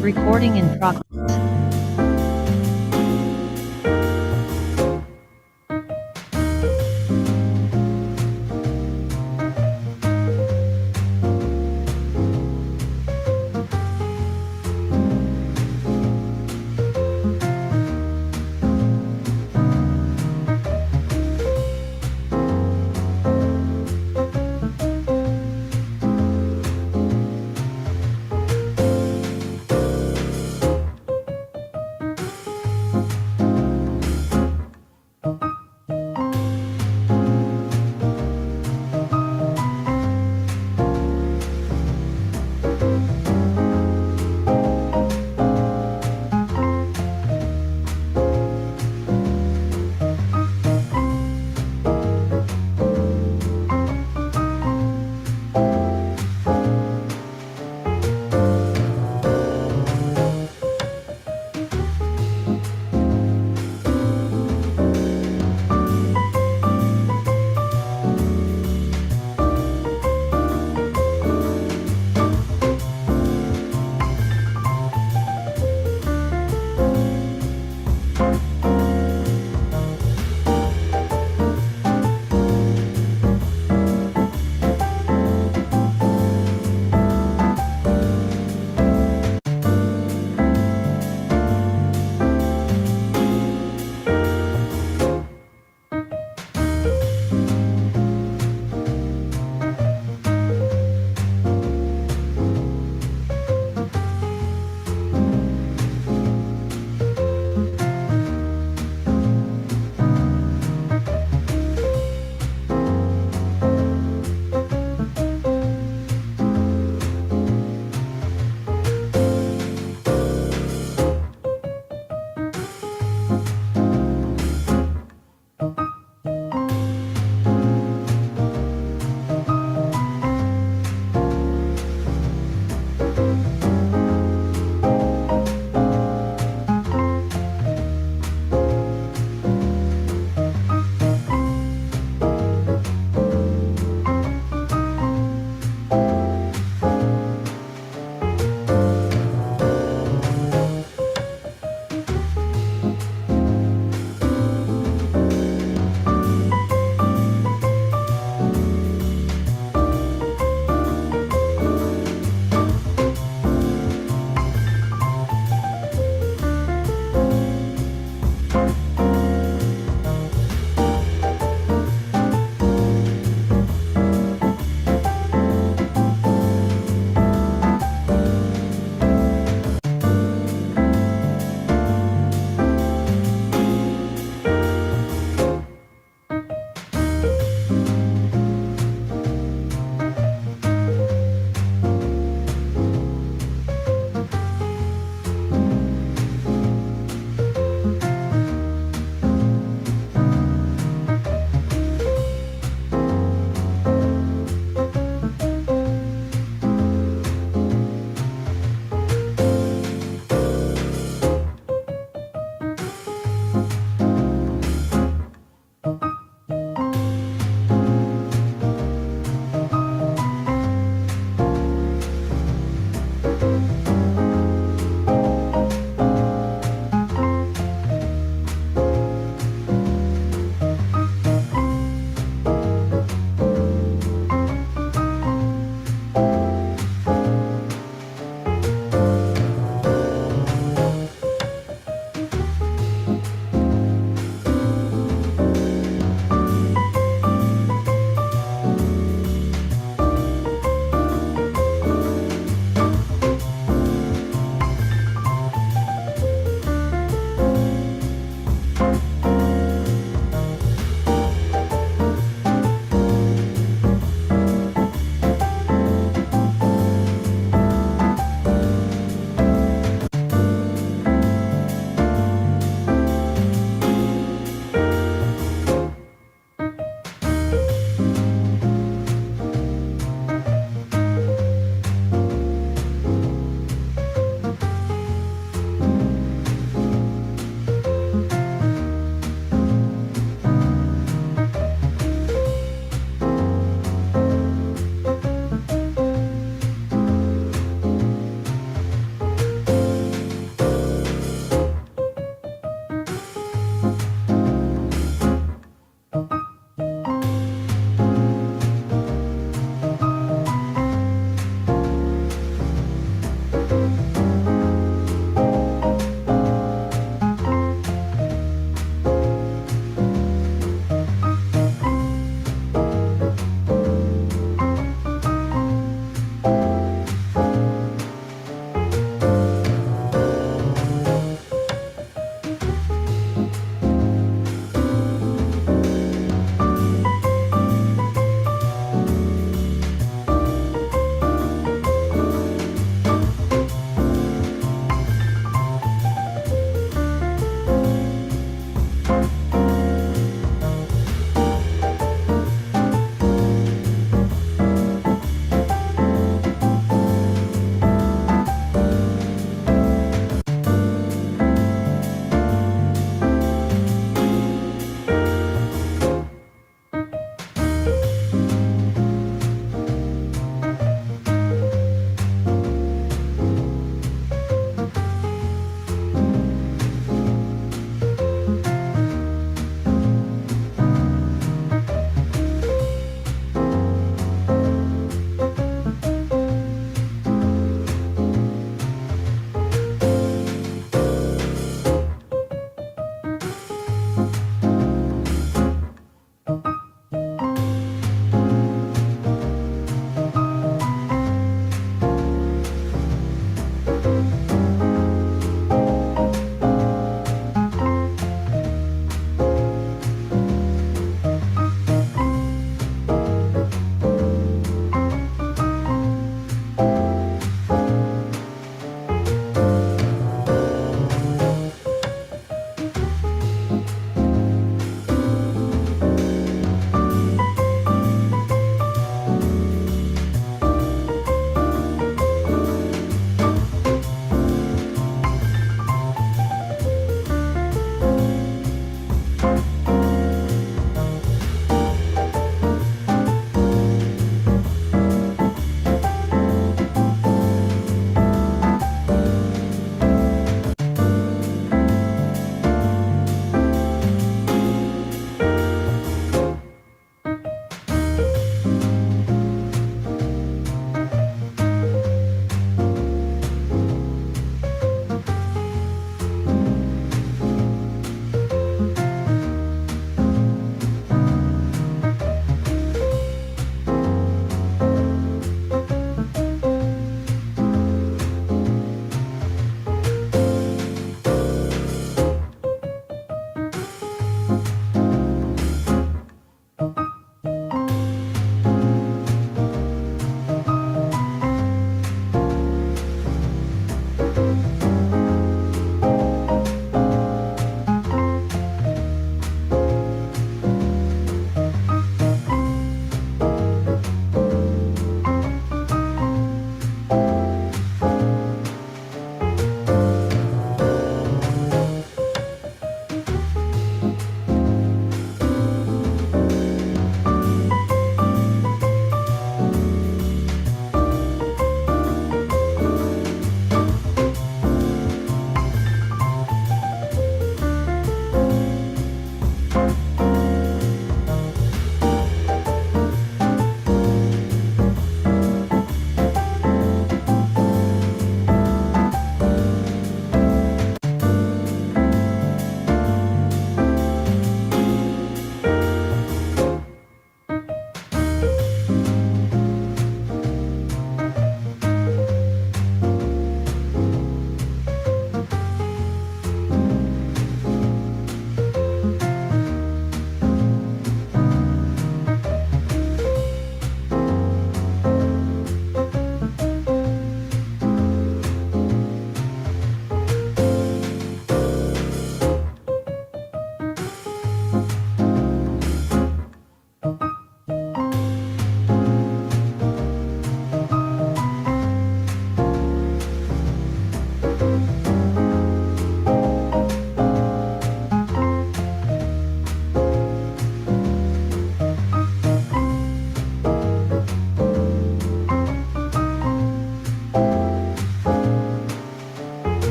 Recording in progress.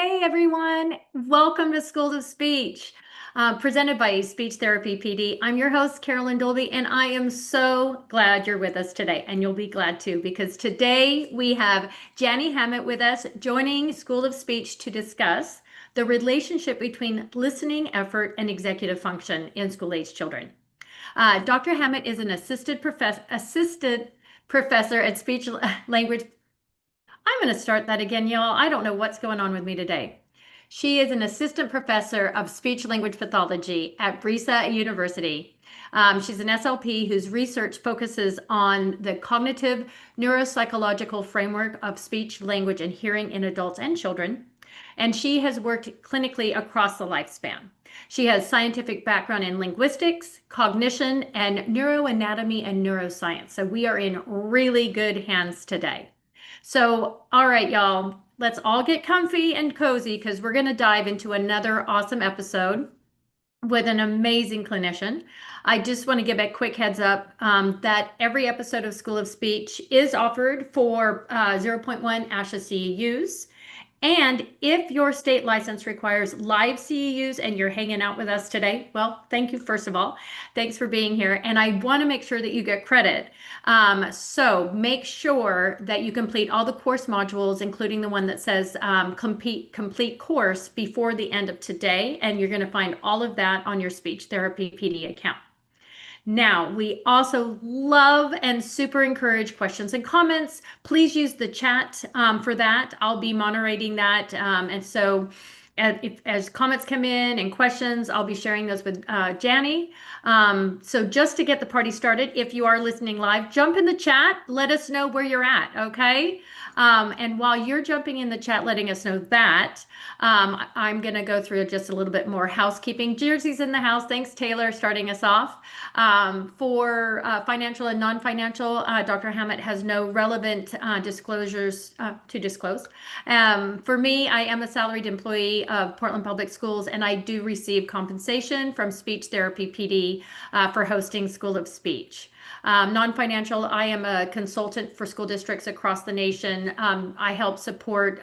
Hey everyone, welcome to School of Speech, presented by SpeechTherapyPD. I'm your host, Carolyn Dolby, and I am so glad you're with us today, and you'll be glad too, because today we have Jani Hammit with us, joining School of Speech to discuss the relationship between listening effort and executive function in school-age children. Dr. Hammit is an assistant professor at speech language. I'm going to start that again, y'all. I don't know what's going on with me today. She is an assistant professor of speech language pathology at Brisa University. She's an SLP whose research focuses on the cognitive neuropsychological framework of speech, language, and hearing in adults and children. And she has worked clinically across the lifespan. She has scientific background in linguistics, cognition, and neuroanatomy and neuroscience. So we are in really good hands today. So, all right, y'all, let's all get comfy and cozy because we're going to dive into another awesome episode with an amazing clinician. I just want to give a quick heads up that every episode of School of Speech is offered for 0.1 ASHA CEUs. And if your state license requires live CEUs and you're hanging out with us today, well, thank you, first of all. Thanks for being here. And I want to make sure that you get credit. So make sure that you complete all the course modules, including the one that says complete course before the end of today. And you're going to find all of that on your Speech Therapy PD account. Now, we also love and super encourage questions and comments. Please use the chat for that. I'll be moderating that. And so as comments come in and questions, I'll be sharing those with Jani. So just to get the party started, if you are listening live, jump in the chat. Let us know where you're at, okay? And while you're jumping in the chat, letting us know that, I'm going to go through just a little bit more housekeeping. Jersey's in the house. Thanks, Taylor, starting us off. For financial and non-financial, Dr. Hammit has no relevant disclosures to disclose. For me, I am a salaried employee of Portland Public Schools, and I do receive compensation from Speech Therapy PD for hosting School of Speech. Non-financial, I am a consultant for school districts across the nation. I help support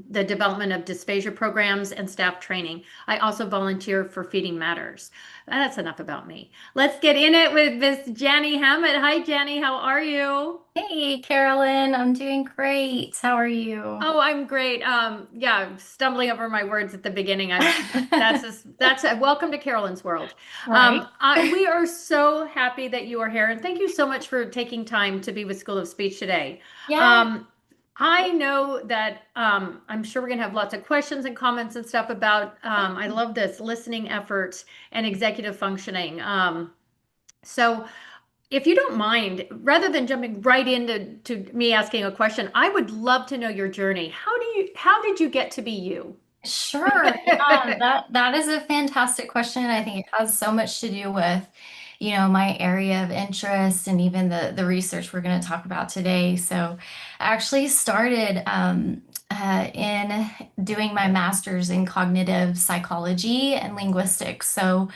the development of dysphagia programs and staff training. I also volunteer for Feeding Matters. That's enough about me. Let's get in it with Miss Jani Hammit. Hi, Jani. How are you? Hey, Carolyn, I'm doing great. How are you? Oh, I'm great. Yeah, stumbling over my words at the beginning. That's a welcome to Carolyn's world. Right. We are so happy that you are here, and thank you so much for taking time to be with School of Speech today. Yeah. I know that I'm sure we're going to have lots of questions and comments and stuff about, I love this, listening efforts and executive functioning. So if you don't mind, rather than jumping right into me asking a question, I would love to know your journey. How did you get to be you? Sure. Yeah, that is a fantastic question. I think it has so much to do with, my area of interest and even the research we're going to talk about today. So I actually started in doing my master's in cognitive psychology and linguistics. So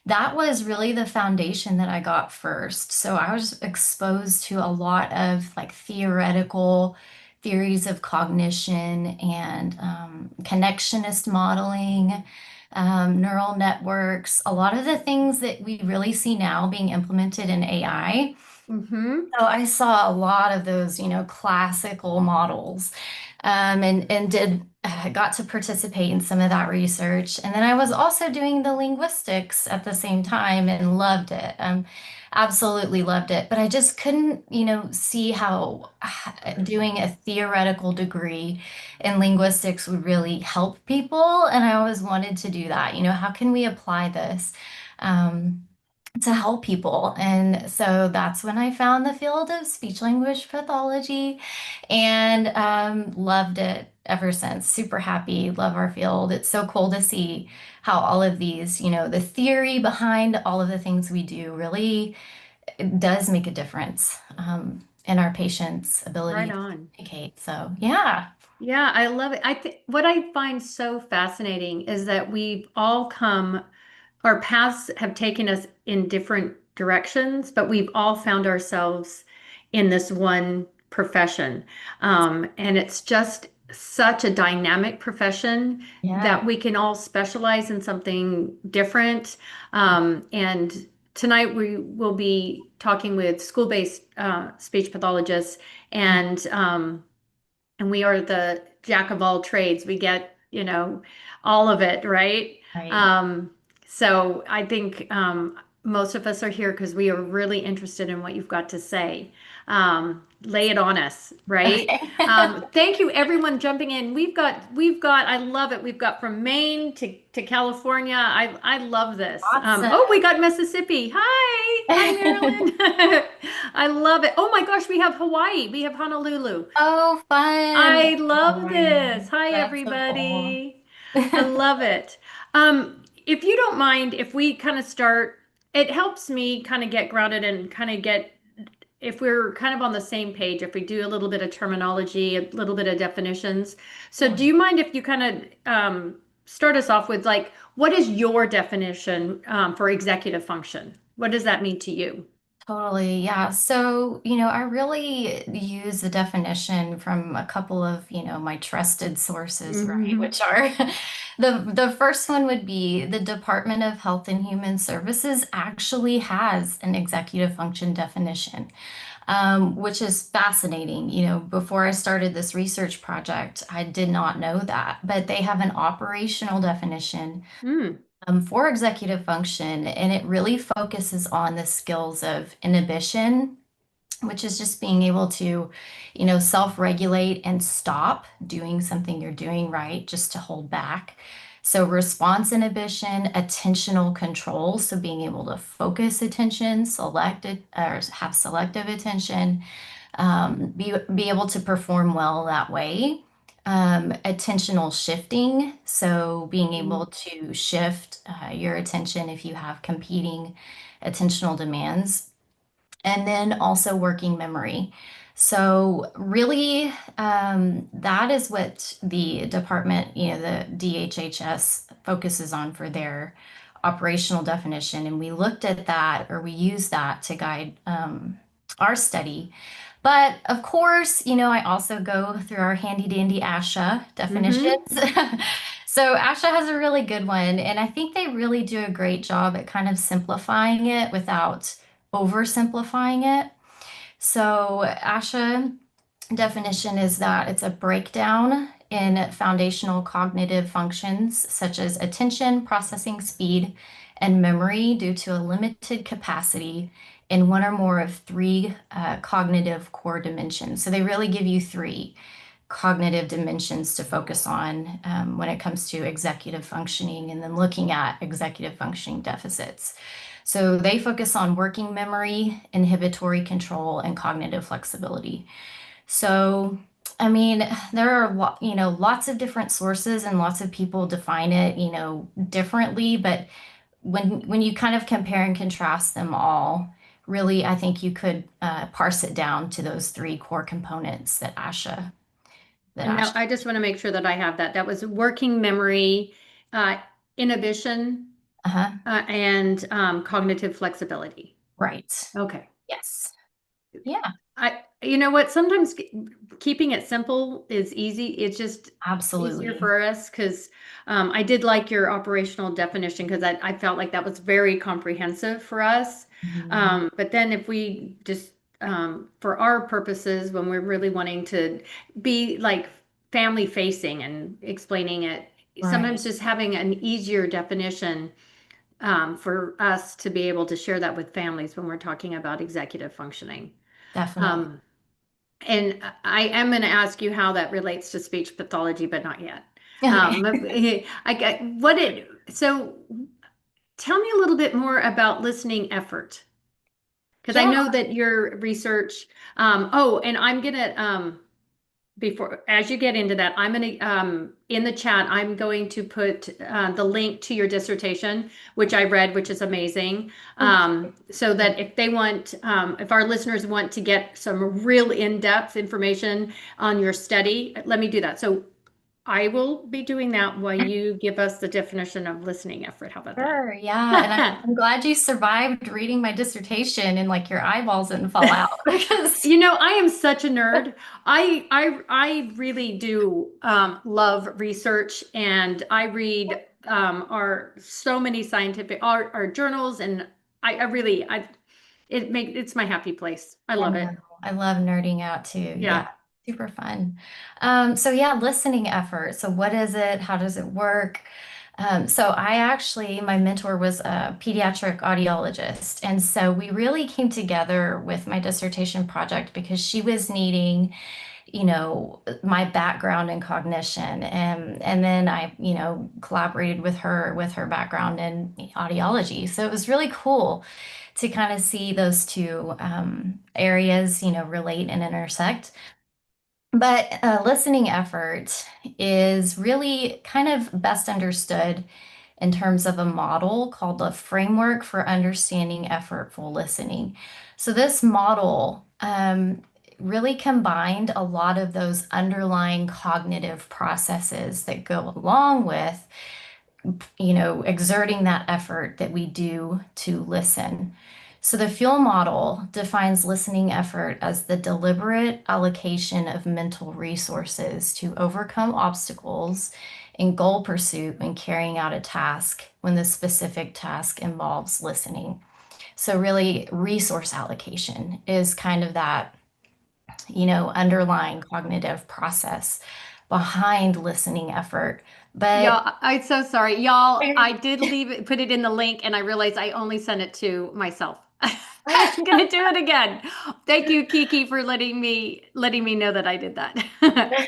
that was really the foundation that I got first. So I was exposed to a lot of like theoretical theories of cognition and connectionist modeling, neural networks, a lot of the things that we really see now being implemented in AI. Mm-hmm. So I saw a lot of those, classical models, and did got to participate in some of that research. And then I was also doing the linguistics at the same time and loved it. Absolutely loved it. But I just couldn't, see how doing a theoretical degree in linguistics would really help people. And I always wanted to do that. How can we apply this? To help people. And so that's when I found the field of speech language pathology and loved it ever since. Super happy, love our field. It's so cool to see how all of these, the theory behind all of the things we do really does make a difference in our patients' ability Right to on. communicate. So, yeah. Yeah, I love it. I think what I find so fascinating is that we've all come, our paths have taken us in different directions, but we've all found ourselves in this one profession. And it's just such a dynamic profession Yeah. that we can all specialize in something different. And tonight we will be talking with school-based speech pathologists, and we are the jack of all trades. We get, all of it, right? Right. Um, so I think most of us are here because we are really interested in what you've got to say. Lay it on us, right? Okay. Thank you, everyone jumping in. We've got, I love it. We've got from Maine to California. I love this. Awesome. Oh, we got Mississippi. Hi, Marilyn. I love it. Oh my gosh, we have Hawaii. We have Honolulu. Oh, fun. I love Oh, this. Hi, that's so cool. everybody. I love it. If you don't mind, if we kind of start, it helps me kind of get grounded and kind of get, if we're kind of on the same page, if we do a little bit of terminology, a little bit of definitions. So, Yeah. do you mind if you kind of start us off with like, what is your definition for executive function? What does that mean to you? Totally, yeah. So, I really use the definition from a couple of, my trusted sources, right? Hmm. Which are the first one would be the Department of Health and Human Services actually has an executive function definition, which is fascinating. Before I started this research project, I did not know that, but they have an operational definition Mm. for executive function, and it really focuses on the skills of inhibition, which is just being able to, self-regulate and stop doing something you're doing right, just to hold back. So response inhibition, attentional control, so being able to focus attention, select it, or have selective attention, be able to perform well that way. Attentional shifting, so being able to shift your attention if you have competing attentional demands, and then also working memory. So really, that is what the department, the DHHS focuses on for their operational definition. And we looked at that, or we used that to guide our study. But of course, I also go through our handy dandy ASHA definitions. Hmm. So ASHA has a really good one, and I think they really do a great job at kind of simplifying it without oversimplifying it. So ASHA definition is that it's a breakdown in foundational cognitive functions such as attention, processing speed, and memory due to a limited capacity in one or more of three cognitive core dimensions. So they really give you three cognitive dimensions to focus on when it comes to executive functioning and then looking at executive functioning deficits. So they focus on working memory, inhibitory control, and cognitive flexibility. So, I mean, there are lots of different sources and lots of people define it, differently, but when you kind of compare and contrast them all, really, I think you could parse it down to those three core components that And now ASHA. I just want to make sure that I have that. That was working memory, uh, inhibition, Uh-huh. and cognitive flexibility. Right. Okay. Yes. Yeah, You know what? Sometimes keeping it simple is easy. It's just easier absolutely. for us because I did like your operational definition because I felt like that was very comprehensive for us. Mhm. But then if we just, for our purposes, when we're really wanting to be like family facing and explaining it, Right. sometimes just having an easier definition for us to be able to share that with families when we're talking about executive functioning. Definitely. Um, and I am going to ask you how that relates to speech pathology, but not yet. Okay. I got what it, so tell me a little bit more about listening effort, because I Yeah, know that your research, oh, and I'm gonna, before, as you get into that, I'm gonna, in the chat, I'm going to put the link to your dissertation, which I read, which is amazing. So that if they want, if our listeners want to get some real in-depth information on your study, let me do that. So I will be doing that while you give us the definition of listening effort. How about Sure, yeah. And that? I'm glad you survived reading my dissertation and like your eyeballs didn't fall out because I am such a nerd. I really do love research, and I read our so many scientific our journals, and I really it's my happy place. I I love know. it. I love nerding out too. Yeah, Yeah. super fun. So yeah, listening effort. So what is it? How does it work? So my mentor was a pediatric audiologist. And so we really came together with my dissertation project because she was needing, my background in cognition. And then I, collaborated with her background in audiology. So it was really cool to kind of see those two areas, relate and intersect. But listening effort is really kind of best understood in terms of a model called the Framework for Understanding Effortful Listening. So, this model really combined a lot of those underlying cognitive processes that go along with exerting that effort that we do to listen. So the fuel model defines listening effort as the deliberate allocation of mental resources to overcome obstacles in goal pursuit when carrying out a task when the specific task involves listening. So really resource allocation is kind of that, underlying cognitive process behind listening effort. But Y'all, I'm so sorry. Y'all, I did put it in the link, and I realized I only sent it to myself. I'm gonna do it again. Thank you, Kiki, for letting me know that I did that.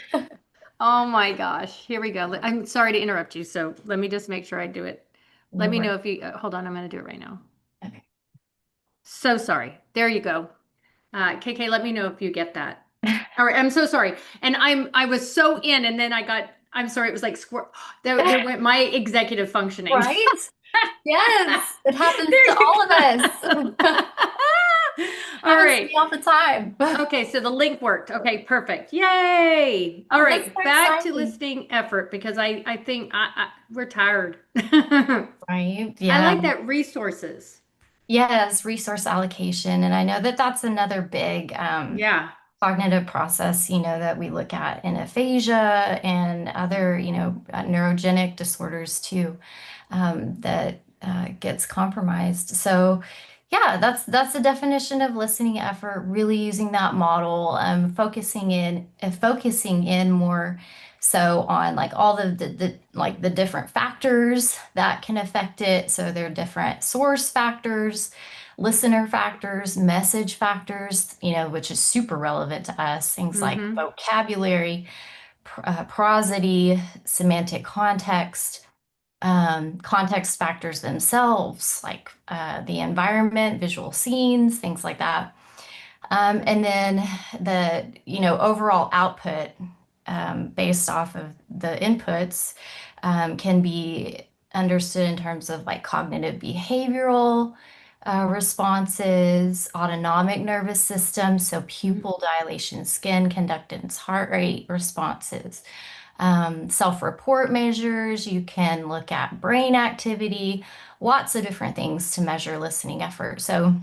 Oh my gosh. Here we go. I'm sorry to interrupt you. So let me just make sure I do it. Let No me worries. know if you hold on. I'm going to do it right now. Okay. So sorry. There you go. KK, let me know if you get that. All right. I'm so sorry. And I was so in, and then I'm sorry. It was like squirrel. There went my executive functioning. Right? Yes, it happens There to you all of us. go. All Happens to right. me all the time. Okay, so the link worked. Okay, perfect. Yay! All Oh, that's right, so back to exciting. listening effort because I think we're tired. I Right? Yeah. like that resources. Yes, resource allocation. And I know that that's another big Yeah. cognitive process, that we look at in aphasia and other, neurogenic disorders too, that gets compromised. So, yeah, that's the definition of listening effort. Really using that model, focusing in more so on like all the different factors that can affect it. So there are different source factors, listener factors, message factors, which is super relevant to us. Things like Mm-hmm. vocabulary, prosody, semantic context, context factors themselves, like the environment, visual scenes, things like that. And then the, overall output based off of the inputs can be understood in terms of like cognitive behavioral responses, autonomic nervous system, so pupil dilation, skin conductance, heart rate responses, self-report measures. You can look at brain activity, lots of different things to measure listening effort. So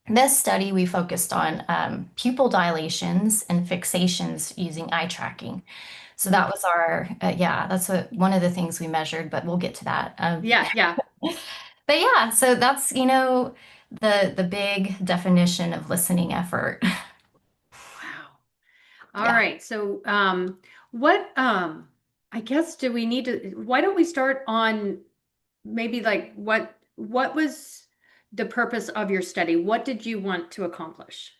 this study, we focused on pupil dilations and fixations using eye tracking. So that was that's one of the things we measured, but we'll get to that. Yeah, yeah. But yeah, so that's, the big definition of listening effort. Wow. All Yeah. right. So, what I guess do we need to why don't we start on maybe like what was the purpose of your study? What did you want to accomplish?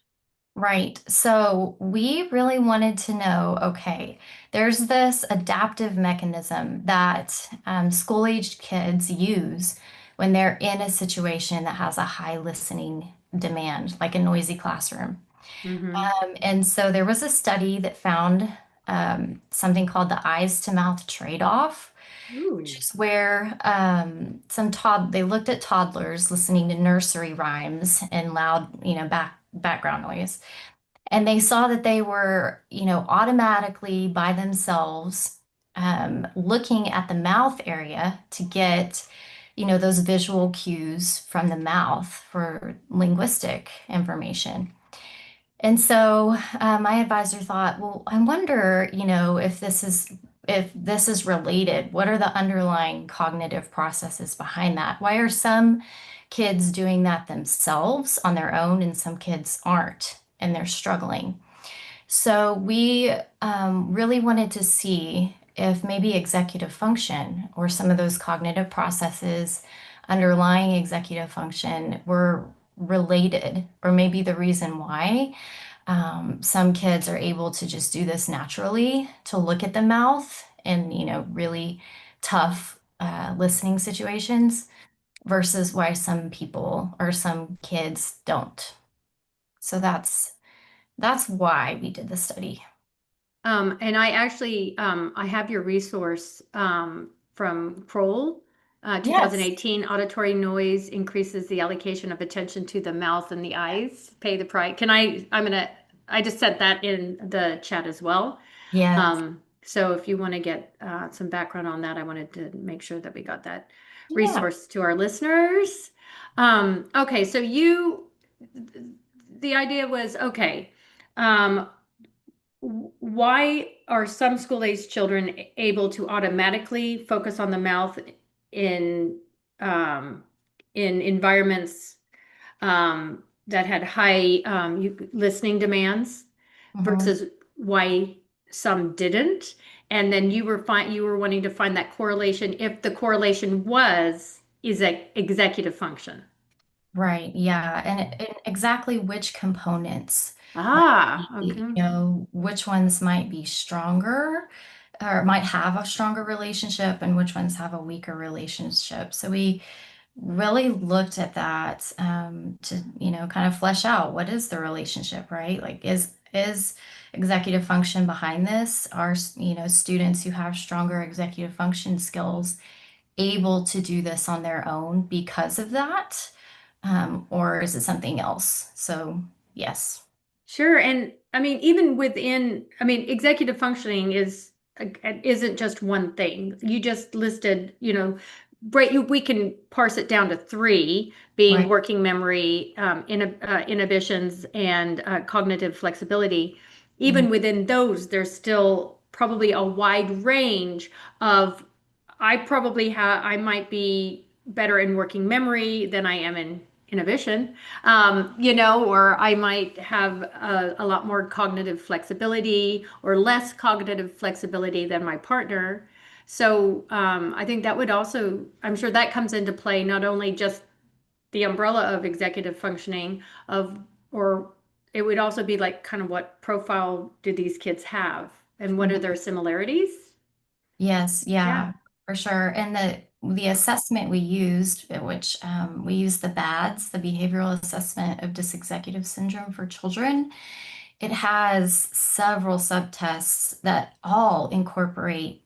Right. So we really wanted to know, okay, there's this adaptive mechanism that school-aged kids use when they're in a situation that has a high listening demand, like a noisy classroom. Mm-hmm. And so there was a study that found something called the eyes to mouth trade-off, which Ooh. is where they looked at toddlers listening to nursery rhymes and loud, background noise. And they saw that they were, automatically by themselves looking at the mouth area to get, those visual cues from the mouth for linguistic information. And so my advisor thought, well, I wonder, if this is related. What are the underlying cognitive processes behind that? Why are some kids doing that themselves on their own and some kids aren't, and they're struggling? So we really wanted to see if maybe executive function or some of those cognitive processes underlying executive function were related, or maybe the reason why some kids are able to just do this naturally, to look at the mouth in, really tough listening situations versus why some people or some kids don't. So that's why we did the study. And I actually, I have your resource from Kroll, Yes. 2018, auditory noise increases the allocation of attention to the mouth and the eyes. Pay the price. I just sent that in the chat as well. Yes. So if you want to get some background on that, I wanted to make sure that we got that Yeah. resource to our listeners. Okay, so the idea was, okay, um, why are some school-aged children able to automatically focus on the mouth in um, in environments that had high listening demands Mhm. versus why some didn't? And then you were wanting to find that correlation if the correlation was is executive function. Right. Yeah. And exactly which components might Ah, be, okay. which ones might be stronger or might have a stronger relationship and which ones have a weaker relationship. So we really looked at that to, kind of flesh out what is the relationship, right? Like is executive function behind this? Are, students who have stronger executive function skills able to do this on their own because of that? Or is it something else? So, yes. Sure. And I mean, even within, I mean, executive functioning isn't just one thing. You just listed, we can parse it down to three, being Right. working memory, inhibitions, and cognitive flexibility. Mhm. Even within those, there's still probably a wide range of, I might be better in working memory than I am in inhibition, or I might have a lot more cognitive flexibility or less cognitive flexibility than my partner. So I think that would also, I'm sure that comes into play, not only just the umbrella of executive functioning or it would also be like kind of what profile do these kids have and what are Mhm. their similarities? Yes, Yeah. yeah, for sure. And the assessment we used, which we used the BADS, the Behavioral Assessment of Dysexecutive Syndrome for Children. It has several subtests that all incorporate,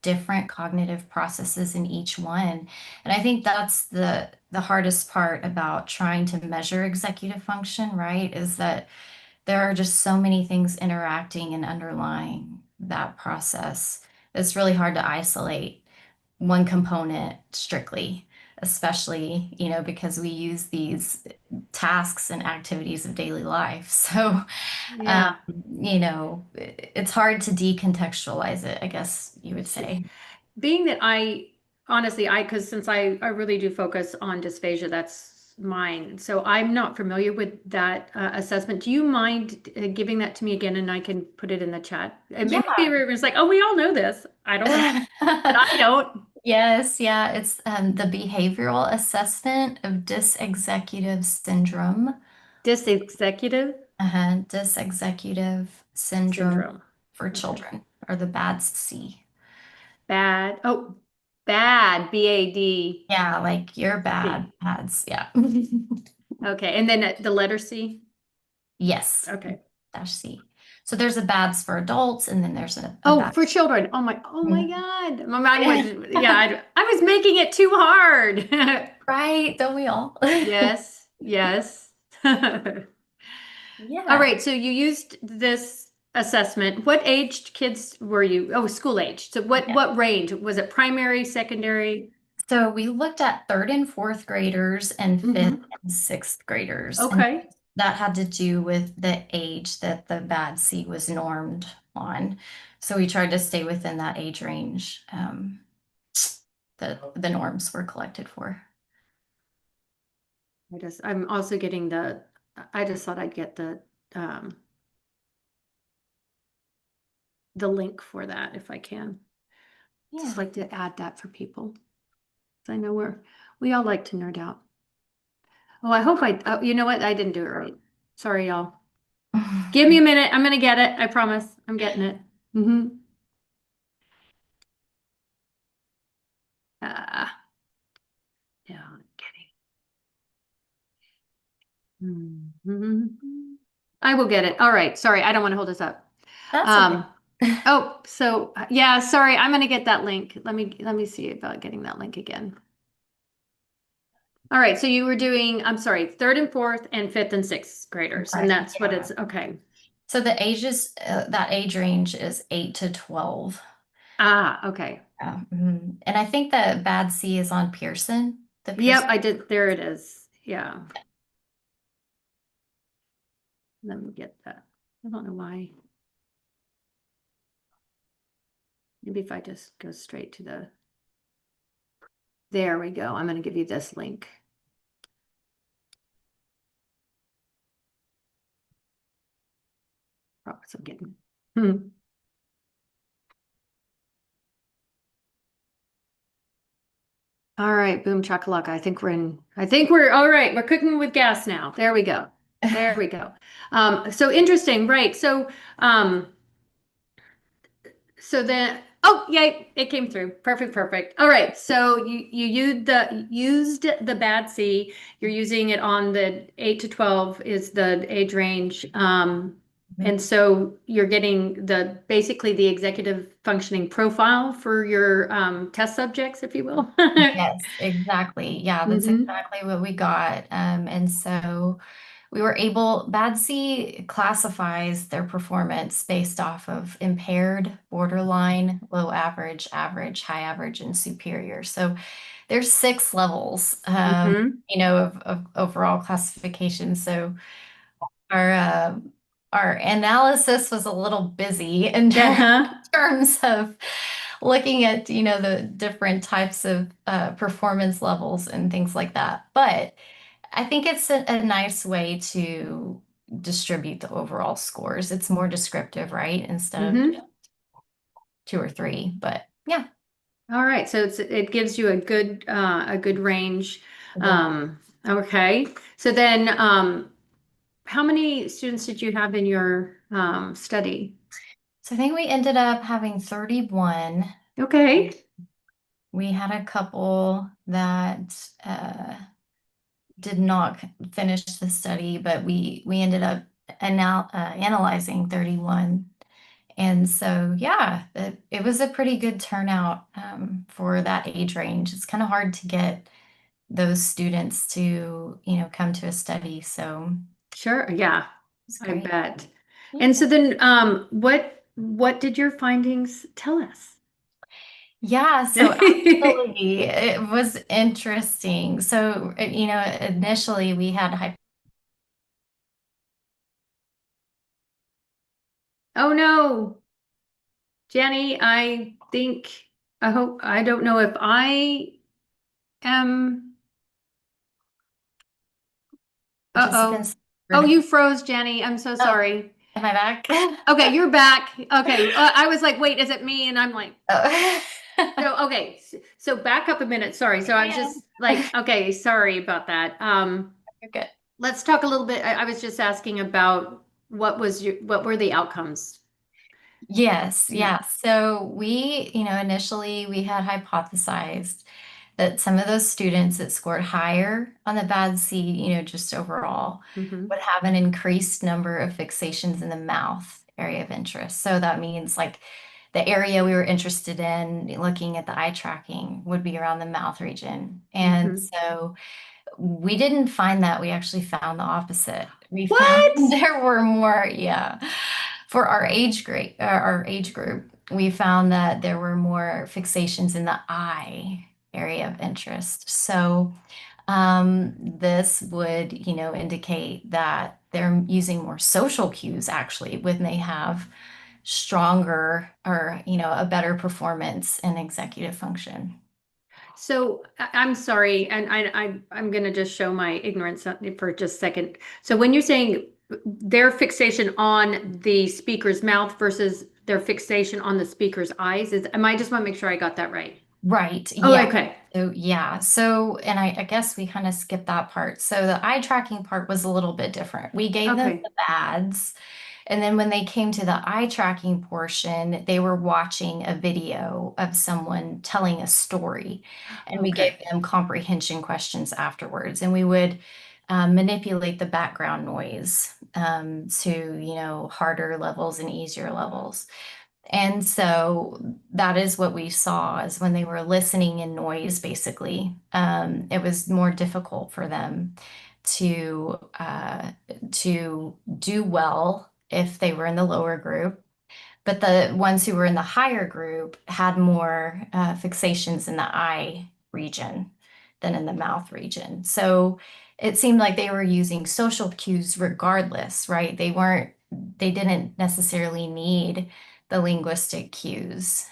different cognitive processes in each one. And I think that's the hardest part about trying to measure executive function, right? Is that there are just so many things interacting and underlying that process. It's really hard to isolate one component strictly, especially, because we use these tasks and activities of daily life. So, um, Yeah. it's hard to decontextualize it, I guess you would say. Being that because since I really do focus on dysphagia, that's mine. So I'm not familiar with that assessment. Do you mind giving that to me again and I can put it in the chat? And Yeah. maybe everyone's like, oh, we all know this. I don't know, but I don't. Yes, yeah, it's the behavioral assessment of dysexecutive syndrome. Dysexecutive Dysexecutive syndrome syndrome. for Okay. children, or the BADS-C. Bad. Oh, bad. BAD. Yeah, like you're bad, C. BADS, yeah. Okay. And then the letter C. Yes, Okay. dash C. So there's a BADS for adults, and then there's a Oh, BADS. for children. Oh my Mhm. God. My mind was, yeah, I was making it too hard. Right, don't we all? Yes, yes. All Yeah. right, so you used this. assessment. What aged kids were you? Oh, school age. So what range? Was it primary, secondary? So we looked at third and fourth graders and fifth Hmm. and sixth graders. And Okay. that had to do with the age that the bad C was normed on. So we tried to stay within that age range that the norms were collected for. I'm also getting I just thought I'd get um, the link for that if I can. Just Yeah. like to add that for people. I know we all like to nerd out. Oh, I hope oh, you know what? I didn't do it right. Sorry, y'all. Give me a minute. I'm gonna get it. I promise. I'm getting it. Mm-hmm. Yeah, I'm kidding. I will get it. All right. Sorry, I don't want to hold us up. That's okay. Um, oh, so yeah, sorry. I'm gonna get that link. Let me see about getting that link again. All right. So you were doing, I'm sorry, third and fourth and fifth and sixth graders, and Right. that's what Yeah. it's okay. So the ages, that age range is 8 to 12. Ah, okay. And I think the bad C is on Pearson, the Yep, Pearson. I did. There it is. Yeah. Let me get that. I don't know why. Maybe if I just go straight to there we go. I'm going to give you this link. Oh, so I'm getting. All right, boom chakalaka. I think we're all right. We're cooking with gas now. There we go. There we go. So interesting, right? Um, so then, oh, yay, it came through. Perfect, perfect. All right. So you used the bad C. You're using it on the 8 to 12 is the age range. And so you're getting basically the executive functioning profile for your test subjects, if you will. Yes, exactly. Yeah, that's Hmm. exactly what we got. And so we were able, BADC classifies their performance based off of impaired, borderline, low average, average, high average, and superior. So there's 6 levels, Hmm. of overall classification. So our uh, our analysis was a little busy in Uh-huh. terms of looking at, the different types of performance levels and things like that. But I think it's a nice way to distribute the overall scores. It's more descriptive, right? Instead of Hmm. 2 or 3. But yeah. All right. So it gives you a good range. Okay. So then how many students did you have in your study? So I think we ended up having 31. Okay. We had a couple that did not finish the study, but we ended up analyzing 31. And so, yeah, it was a pretty good turnout for that age range. It's kind of hard to get those students to, come to a study. So Sure. Yeah, it's I great. bet. And Yeah. so then what did your findings tell us? Yeah, so actually, it was interesting. So, initially we had Oh no, Jenny, I don't know if I am, uh-oh. participants. Oh, you froze, Jenny. I'm so Oh, sorry. am I back? Okay, you're back. Okay, I was like, wait, is it me? And I'm like, Oh. so okay, so back up a minute. Sorry. So I was Yeah. just like, okay, sorry about that. You're good. Let's talk a little bit. I was just asking about what were the outcomes? Yes, Yeah. yeah. So we, initially we had hypothesized that some of those students that scored higher on the bad C, just overall, Hmm. would have an increased number of fixations in the mouth area of interest. So that means like the area we were interested in looking at the eye tracking would be around the mouth region. And Hmm. so we didn't find that. We actually found the opposite. We found What? there were more, yeah. For our age group, we found that there were more fixations in the eye area of interest. So this would, indicate that they're using more social cues actually when they have stronger or, a better performance in executive function. So I'm sorry, and I'm going to just show my ignorance for just a second. So when you're saying their fixation on the speaker's mouth versus their fixation on the speaker's eyes, I just want to make sure I got that right. Right. Oh, Yeah. okay. So yeah. So, and I guess we kind of skipped that part. So the eye tracking part was a little bit different. We gave them Okay. the BADS, and then when they came to the eye tracking portion, they were watching a video of someone telling a story, and we gave Okay. them comprehension questions afterwards, and we would manipulate the background noise to, harder levels and easier levels. And so that is what we saw is when they were listening in noise, basically, it was more difficult for them to do well if they were in the lower group. But the ones who were in the higher group had more fixations in the eye region than in the mouth region. So it seemed like they were using social cues regardless, right? They didn't necessarily need the linguistic cues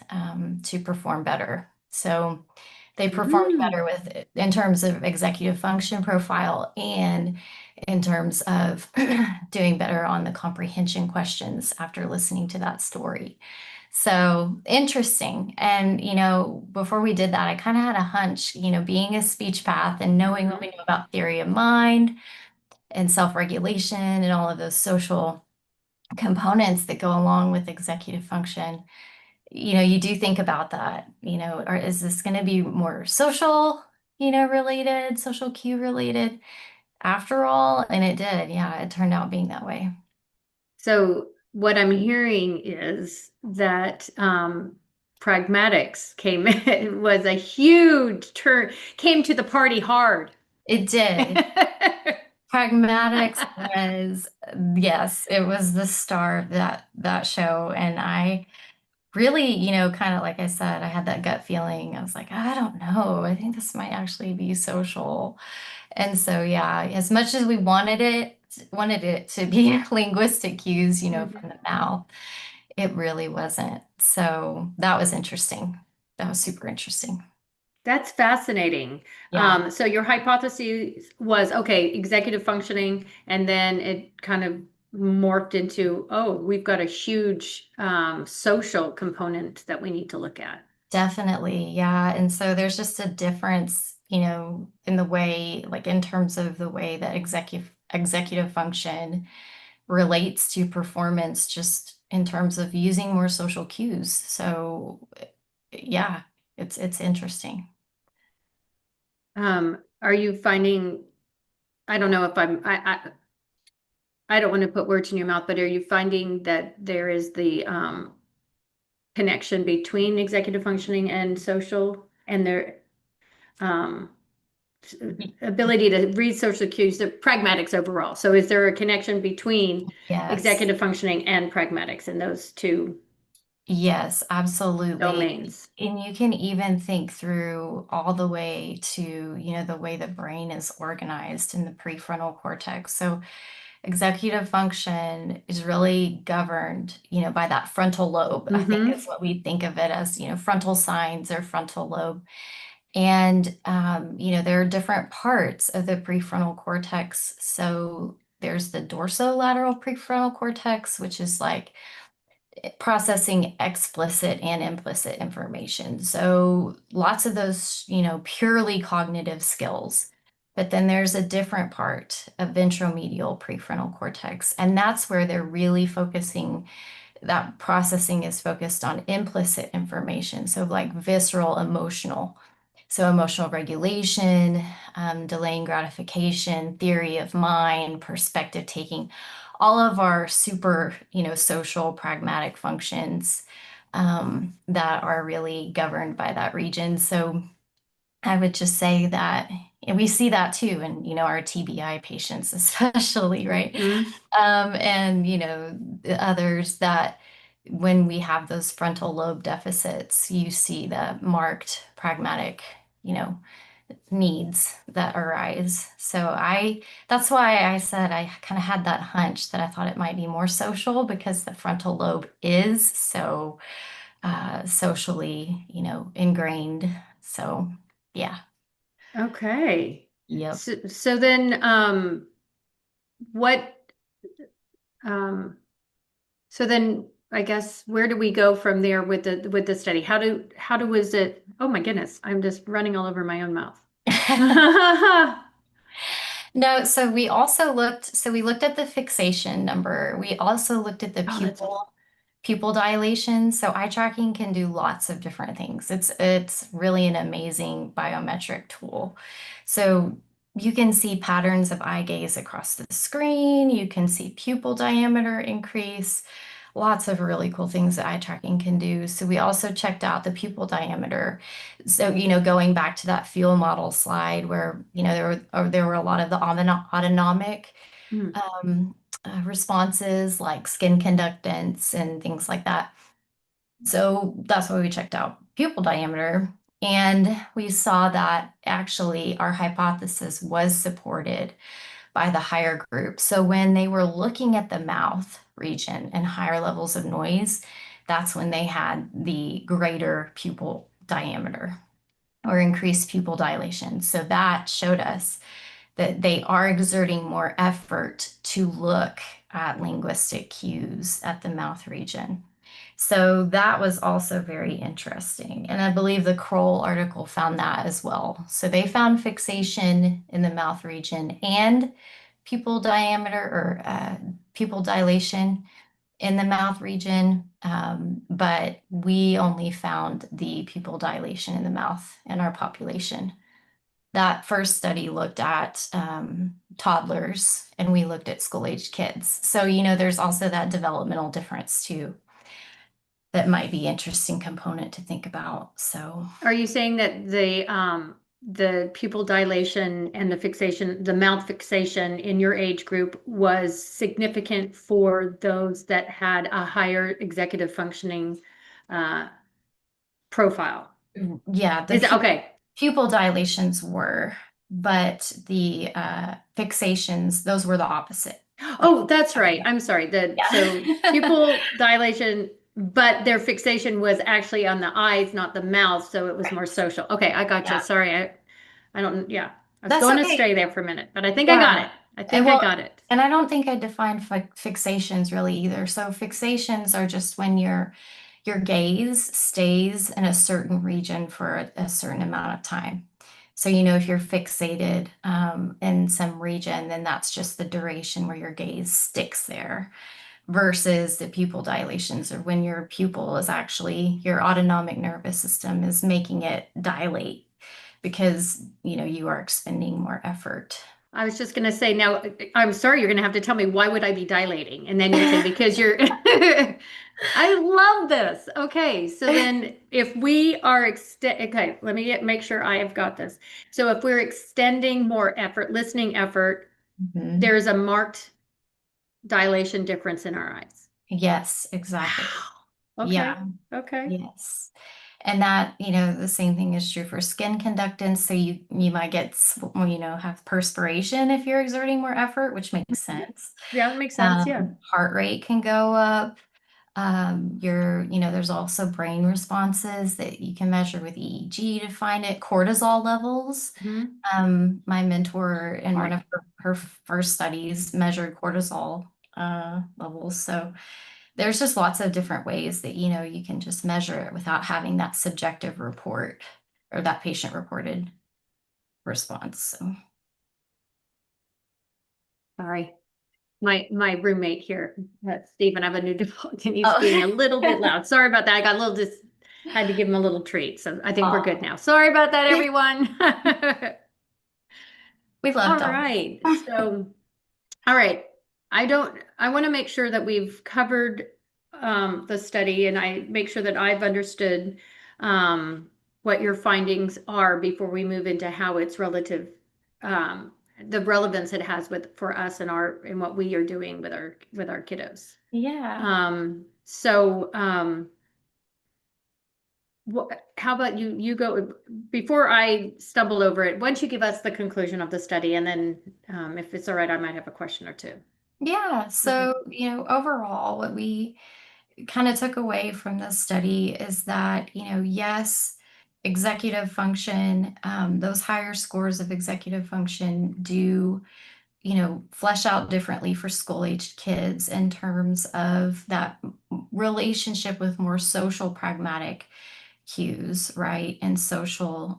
to perform better. So they performed Mhm. better in terms of executive function profile and in terms of doing better on the comprehension questions after listening to that story. So interesting. And, before we did that, I kind of had a hunch, being a speech path and knowing what we Mhm. know about theory of mind and self-regulation and all of those social components that go along with executive function. You do think about that, or is this going to be more social, related, social cue related after all? And it did. Yeah, it turned out being that way. So what I'm hearing is that pragmatics came in, was a huge turn, came to the party hard. It did. Pragmatics was, yes, it was the star of that show. And I really, kind of like I said, I had that gut feeling. I was like, I don't know. I think this might actually be social. And so, yeah, as much as we wanted it to be linguistic cues, from Mhm. the mouth, it really wasn't. So that was interesting. That was super interesting. That's fascinating. Yeah, So your hypothesis was, okay, executive functioning, and then it kind of morphed into, oh, we've got a huge social component that we need to look at. definitely. Yeah. And so there's just a difference, in the way, like in terms of the way that executive function relates to performance, just in terms of using more social cues. So yeah, it's interesting. Are you finding, I don't know if I don't want to put words in your mouth, but are you finding that there is the connection between executive functioning and social and their um, ability to read social cues, the pragmatics overall? So is there a connection between Yes. executive functioning and pragmatics in those two Yes, absolutely. domains? And you can even think through all the way to, the way the brain is organized in the prefrontal cortex. So executive function is really governed, by that frontal lobe. I think is Mm-hmm. what we think of it as, frontal signs or frontal lobe. And, there are different parts of the prefrontal cortex. So there's the dorsolateral prefrontal cortex, which is like processing explicit and implicit information. So lots of those, purely cognitive skills. But then there's a different part of ventromedial prefrontal cortex, and that's where they're really focusing. That processing is focused on implicit information, so like visceral, emotional. So emotional regulation, delaying gratification, theory of mind, perspective taking, all of our super, social pragmatic functions that are really governed by that region. So I would just say that And we see that too in, our TBI patients, especially, right? Mm. And, the others that when we have those frontal lobe deficits, you see the marked pragmatic, needs that arise. That's why I said I kind of had that hunch that I thought it might be more social because the frontal lobe is so socially, ingrained. So, yeah. Okay. Yep. So then, what, um, so then I guess where do we go from there with the study? How do was it? Oh my goodness, I'm just running all over my own mouth. No, so we looked at the fixation number. We also looked at the Oh, that's pupil dilation. So eye tracking can do lots of different things. It's really an amazing biometric tool. So you can see patterns of eye gaze across the screen. You can see pupil diameter increase. Lots of really cool things that eye tracking can do. So we also checked out the pupil diameter. So, going back to that fuel model slide where, there were a lot of the autonomic mm. um, responses like skin conductance and things like that. So that's why we checked out pupil diameter. And we saw that actually our hypothesis was supported by the higher group. So when they were looking at the mouth region and higher levels of noise, that's when they had the greater pupil diameter or increased pupil dilation. So that showed us that they are exerting more effort to look at linguistic cues at the mouth region. So that was also very interesting. And I believe the Kroll article found that as well. So they found fixation in the mouth region and pupil diameter or pupil dilation in the mouth region, but we only found the pupil dilation in the mouth in our population. That first study looked at toddlers, and we looked at school-aged kids. So, there's also that developmental difference too that might be interesting component to think about. So, Are you saying that the pupil dilation and the mouth fixation in your age group was significant for those that had a higher executive functioning uh, profile? yeah, the Is it okay? pupil dilations were, but the fixations, those were the opposite. Oh, that's right. I'm sorry. So Yeah. pupil dilation, but their fixation was actually on the eyes, not the mouth, so it was more Right. social. Okay, I gotcha. Yeah. Sorry, I don't, yeah. I was That's going okay. astray there for a minute, but I think I got Yeah. it. I And think I well, got it. and I don't think I defined fixations really either. So fixations are just when your gaze stays in a certain region for a certain amount of time. So, if you're fixated in some region, then that's just the duration where your gaze sticks there versus the pupil dilations or when your pupil is actually your autonomic nervous system is making it dilate because, you are expending more effort. I was just going to say, now, I'm sorry, you're going to have to tell me why would I be dilating? And then you'll say, because you're, I love this. Okay, so then if we are okay, let me make sure I have got this. So if we're extending more effort, listening effort, Mhm. there's a marked dilation difference in our eyes. Yes, exactly. Wow. Okay. Yeah, Okay. yes. And that, the same thing is true for skin conductance. So you might get, well, have perspiration if you're exerting more effort, which makes sense. Yeah, that makes sense. Yeah. Heart rate can go up. There's also brain responses that you can measure with EEG to find it. Cortisol levels. Mhm. My mentor in one Sorry. of her first studies measured cortisol levels. So there's just lots of different ways that, you can just measure it without having that subjective report or that patient reported response. So, Sorry. My roommate here, Stephen, I have a new dog and he's being a oh, little bit loud. Sorry about that. I got a little just had to give him a little treat. So I think we're good oh, now. Sorry about that, everyone. we love All dogs. right. So, all right. I want to make sure that we've covered the study and I make sure that I've understood what your findings are before we move into how it's relative the relevance it has for us and what we are doing with our kiddos. Yeah. So how about you go before I stumble over it? Why don't you give us the conclusion of the study, and then if it's all right, I might have a question or two. Yeah. Okay. So, overall, what we kind of took away from this study is that, yes, executive function, those higher scores of executive function do, flesh out differently for school-aged kids in terms of that relationship with more social pragmatic cues, right? And social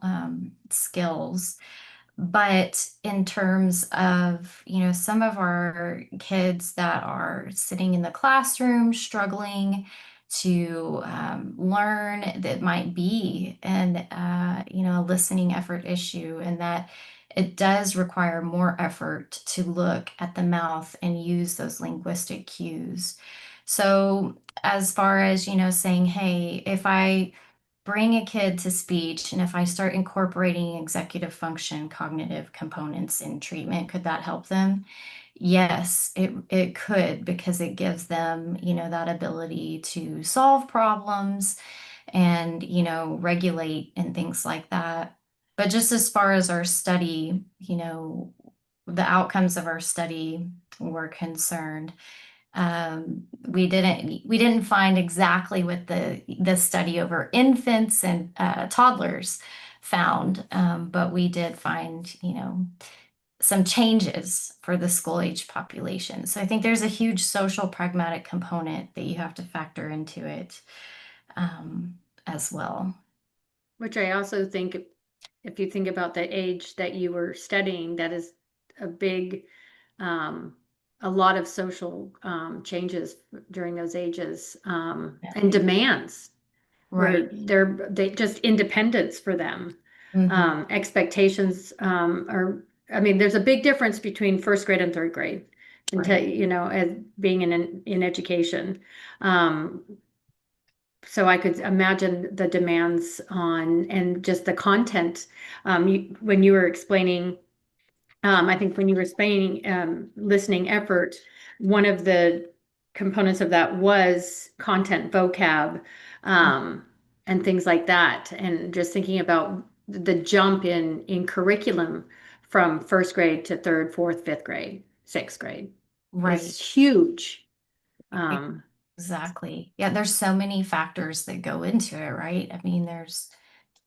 skills. But in terms of, some of our kids that are sitting in the classroom struggling to learn, that might be a listening effort issue, and that it does require more effort to look at the mouth and use those linguistic cues. So as far as, saying, hey, if I bring a kid to speech, and if I start incorporating executive function cognitive components in treatment, could that help them? Yes, it could, because it gives them, that ability to solve problems and, regulate and things like that. But just as far as our study, the outcomes of our study were concerned, we didn't find exactly what the study over infants and toddlers found, but we did find, some changes for the school age population. So I think there's a huge social pragmatic component that you have to factor into it, as well. Which I also think, if you think about the age that you were studying, that is a big, um, a lot of social changes during those ages, Yeah. and demands Right. where they just independence for them. Hmm. Expectations are, I mean, there's a big difference between first grade and third grade, Right. as being in education. Um, so I could imagine the demands on and just the content. When you were explaining, I think when you were explaining listening effort, one of the components of that was content vocab, and things like that. And just thinking about the jump in curriculum from first grade to third, fourth, fifth grade, sixth grade Right. is huge. Um, Exactly. Yeah, there's so many factors that go into it, right? I mean, there's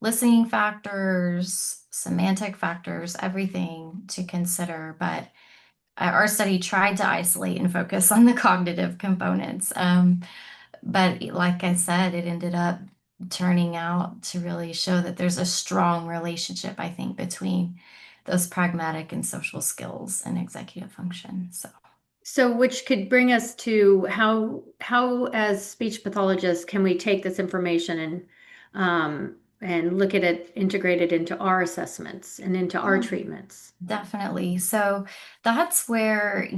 listening factors, semantic factors, everything to consider. But our study tried to isolate and focus on the cognitive components. But like I said, it ended up turning out to really show that there's a strong relationship, I think, between those pragmatic and social skills and executive function. So, which could bring us to how as speech pathologists can we take this information and look at it integrated into our assessments and into our Yeah. treatments. Definitely. So that's where,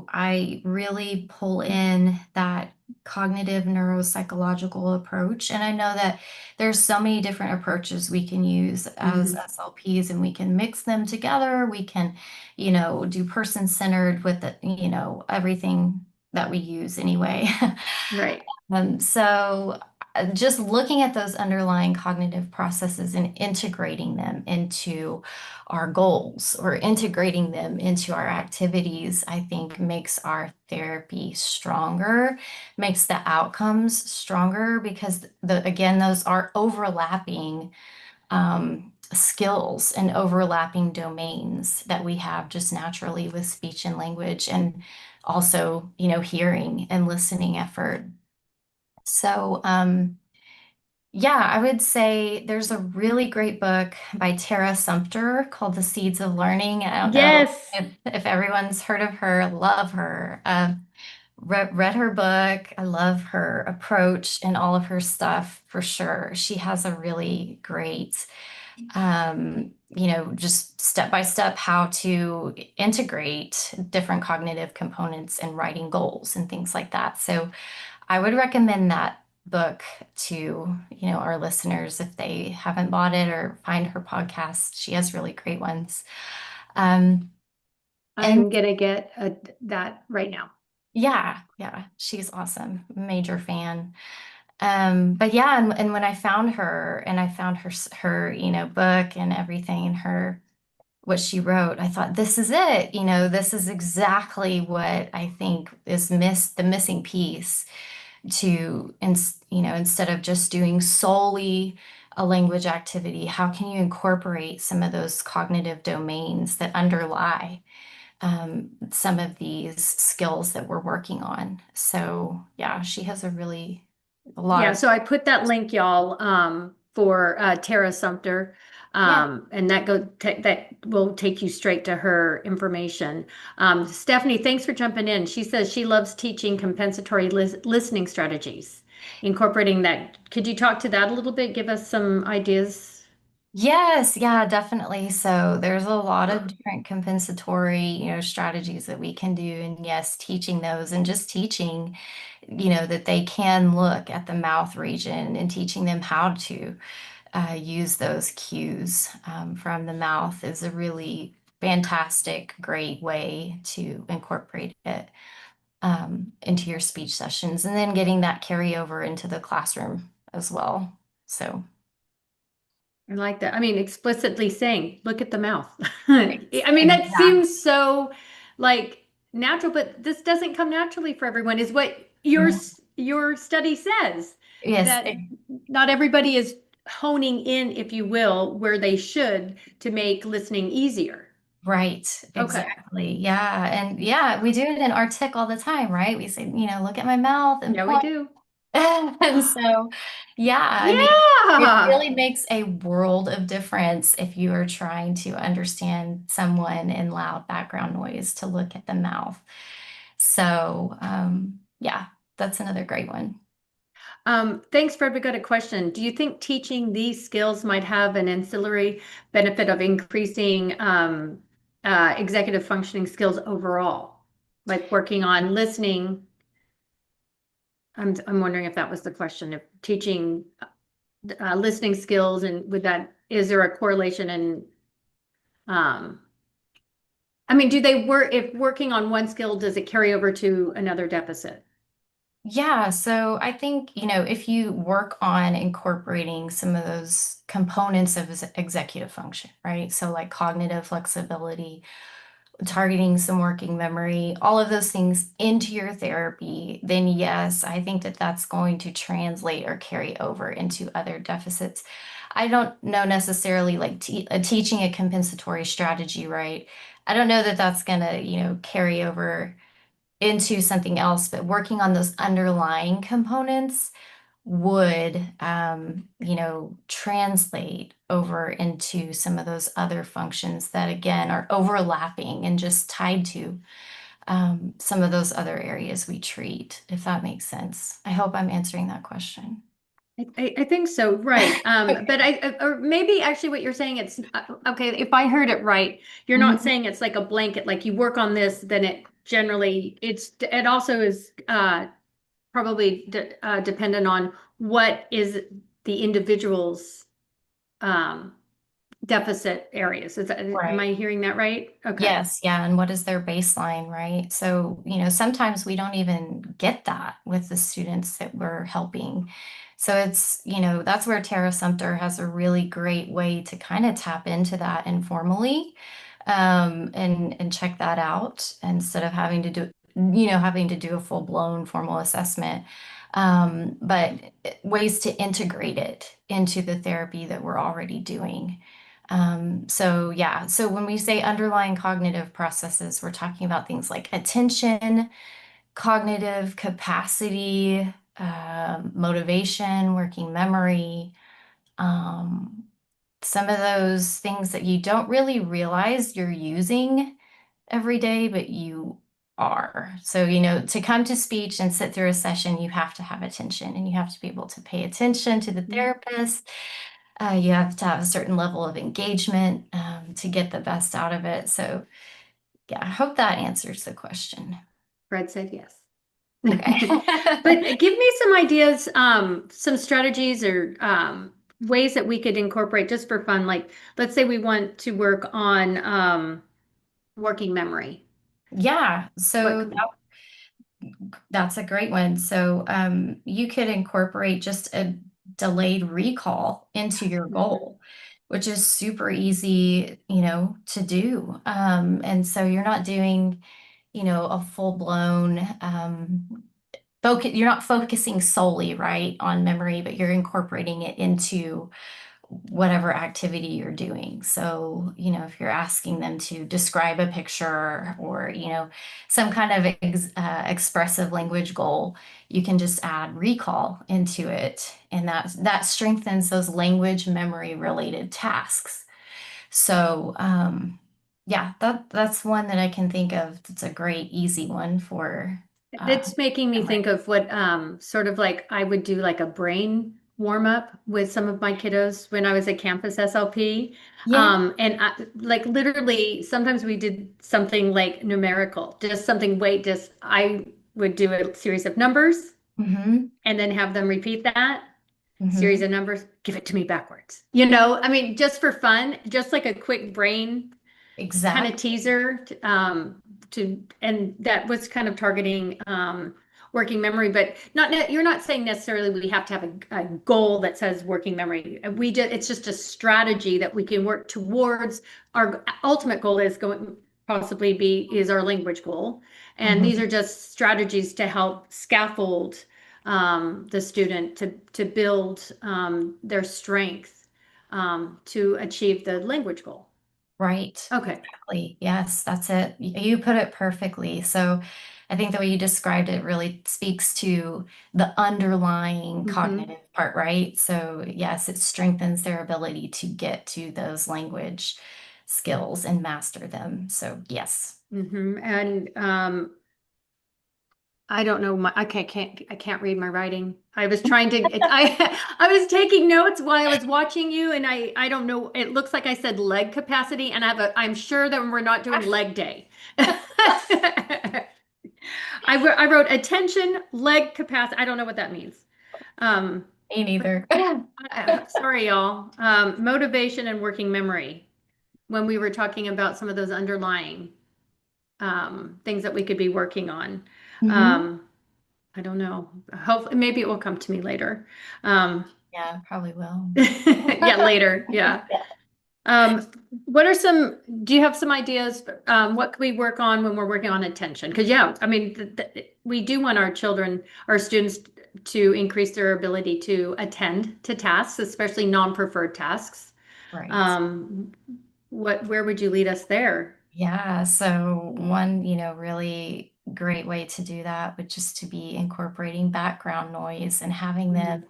I really pull in that cognitive neuropsychological approach. And I know that there's so many different approaches we can use as Mhm. SLPs, and we can mix them together. We can, do person-centered with the, everything that we use anyway. Right. So just looking at those underlying cognitive processes and integrating them into our goals or integrating them into our activities, I think makes our therapy stronger, makes the outcomes stronger, because again, those are overlapping skills and overlapping domains that we have just naturally with speech and language, and also, hearing and listening effort. So, yeah, I would say there's a really great book by Tara Sumter called The Seeds of Learning. I don't know Yes. if everyone's heard of her, love her. Read her book. I love her approach and all of her stuff for sure. She has a really great, just step by step how to integrate different cognitive components in writing goals and things like that. So I would recommend that book to, our listeners if they haven't bought it, or find her podcast. She has really great ones. Um, and I'm gonna get that right now. yeah, yeah, she's awesome. Major fan. But yeah, and when I found her and I found her, book and everything and her what she wrote, I thought, this is it. This is exactly what I think is the missing piece instead of just doing solely a language activity, how can you incorporate some of those cognitive domains that underlie some of these skills that we're working on? So yeah, she has a lot Yeah, of, so I put that link, y'all, for Tara Sumter, yeah. and that will take you straight to her information. Stephanie, thanks for jumping in. She says she loves teaching compensatory listening strategies, incorporating that. Could you talk to that a little bit? Give us some ideas. Yes, yeah, definitely. So there's a lot of different compensatory, strategies that we can do. And yes, teaching those and just teaching, that they can look at the mouth region and teaching them how to use those cues from the mouth is a really fantastic, great way to incorporate it into your speech sessions and then getting that carryover into the classroom as well. So, I like that. I mean, explicitly saying, look at the mouth. I mean, that exactly. seems so like natural, but this doesn't come naturally for everyone, is what your study says, Yes, that not everybody is honing in, if you will, where they should to make listening easier. right, Okay. exactly. Yeah. And yeah, we do it in our tick all the time, right? We say, look at my mouth and Yeah, we point. do. And so, yeah, I mean, it Yeah. really makes a world of difference if you are trying to understand someone in loud background noise to look at the mouth. So, yeah, that's another great one. Thanks, Fred. We got a question. Do you think teaching these skills might have an ancillary benefit of increasing executive functioning skills overall? Like working on listening. I'm wondering if that was the question, if teaching listening skills and with that, is there a correlation in um, I mean, do they work if working on one skill, does it carry over to another deficit? Yeah, so I think, if you work on incorporating some of those components of executive function, right? So like cognitive flexibility, targeting some working memory, all of those things into your therapy, then yes, I think that that's going to translate or carry over into other deficits. I don't know necessarily like teaching a compensatory strategy, right? I don't know that that's going to, carry over into something else, but working on those underlying components would, translate over into some of those other functions that, again, are overlapping and just tied to some of those other areas we treat, if that makes sense. I hope I'm answering that question. I think so, right. But or maybe actually what you're saying, it's okay, if I heard it right, you're not Mhm. saying it's like a blanket, like you work on this, then it also is probably dependent on what is the individual's um, deficit areas. Am Right. I hearing that right? Okay. Yes, yeah. And what is their baseline, right? So, sometimes we don't even get that with the students that we're helping. So it's, that's where Tara Sumter has a really great way to kind of tap into that informally, and check that out instead of having to do a full-blown formal assessment. But ways to integrate it into the therapy that we're already doing. So yeah, so when we say underlying cognitive processes, we're talking about things like attention, cognitive capacity, motivation, working memory, um, some of those things that you don't really realize you're using every day, but you are. So, to come to speech and sit through a session, you have to have attention and you have to be able to pay attention to the Mhm. therapist. You have to have a certain level of engagement to get the best out of it. So, yeah, I hope that answers the question. Fred said yes. Okay. But give me some ideas, some strategies or ways that we could incorporate just for fun. Like, let's say we want to work on working memory? Yeah, What so could be? that's a great one. So you could incorporate just a delayed recall into your Mhm. goal, which is super easy, to do. And so you're not doing, a full-blown focus, you're not focusing solely, right, on memory, but you're incorporating it into whatever activity you're doing. So, if you're asking them to describe a picture or, some kind of expressive language goal, you can just add recall into it. And that strengthens those language memory related tasks. So, yeah, that's one that I can think of. That's a great, easy one for uh, It's making me memory. think of what sort of like I would do like a brain warm up with some of my kiddos when I was a campus SLP. Yeah. And like literally sometimes we did something like numerical, just something just I would do a series of numbers Hmm. and then have them repeat that series Hmm. of numbers, give it to me backwards. I mean, just for fun, just like a quick brain kind of Exactly. teaser and that was kind of targeting working memory, but you're not saying necessarily we have to have a goal that says working memory. It's just a strategy that we can work towards. Our ultimate goal is going possibly be is our language goal, and these Hmm. are just strategies to help scaffold the student to build their strength to achieve the language goal. Right, Okay. exactly. Yes, that's it. You put it perfectly. So I think the way you described it really speaks to the underlying Hmm. cognitive part, right? So yes, it strengthens their ability to get to those language skills and master them. So yes. And I don't know I can't read my writing. I was trying to I was taking notes while I was watching you and I don't know. It looks like I said leg capacity and I'm sure that we're not doing leg day. I wrote attention, leg capacity. I don't know what that means. Um, Me but neither. sorry, y'all. Motivation and working memory. When we were talking about some of those underlying things that we could be working on. Hmm. Um, I don't know. Hopefully, maybe it will come to me later. Um, Yeah, probably will. yeah, later. Yeah. Um, what are do you have some ideas? What can we work on when we're working on attention? Because, yeah, I mean, we do want our children, our students to increase their ability to attend to tasks, especially non-preferred tasks. Right. Um, where would you lead us there? Yeah, so one, really great way to do that would just to be incorporating background noise and having them,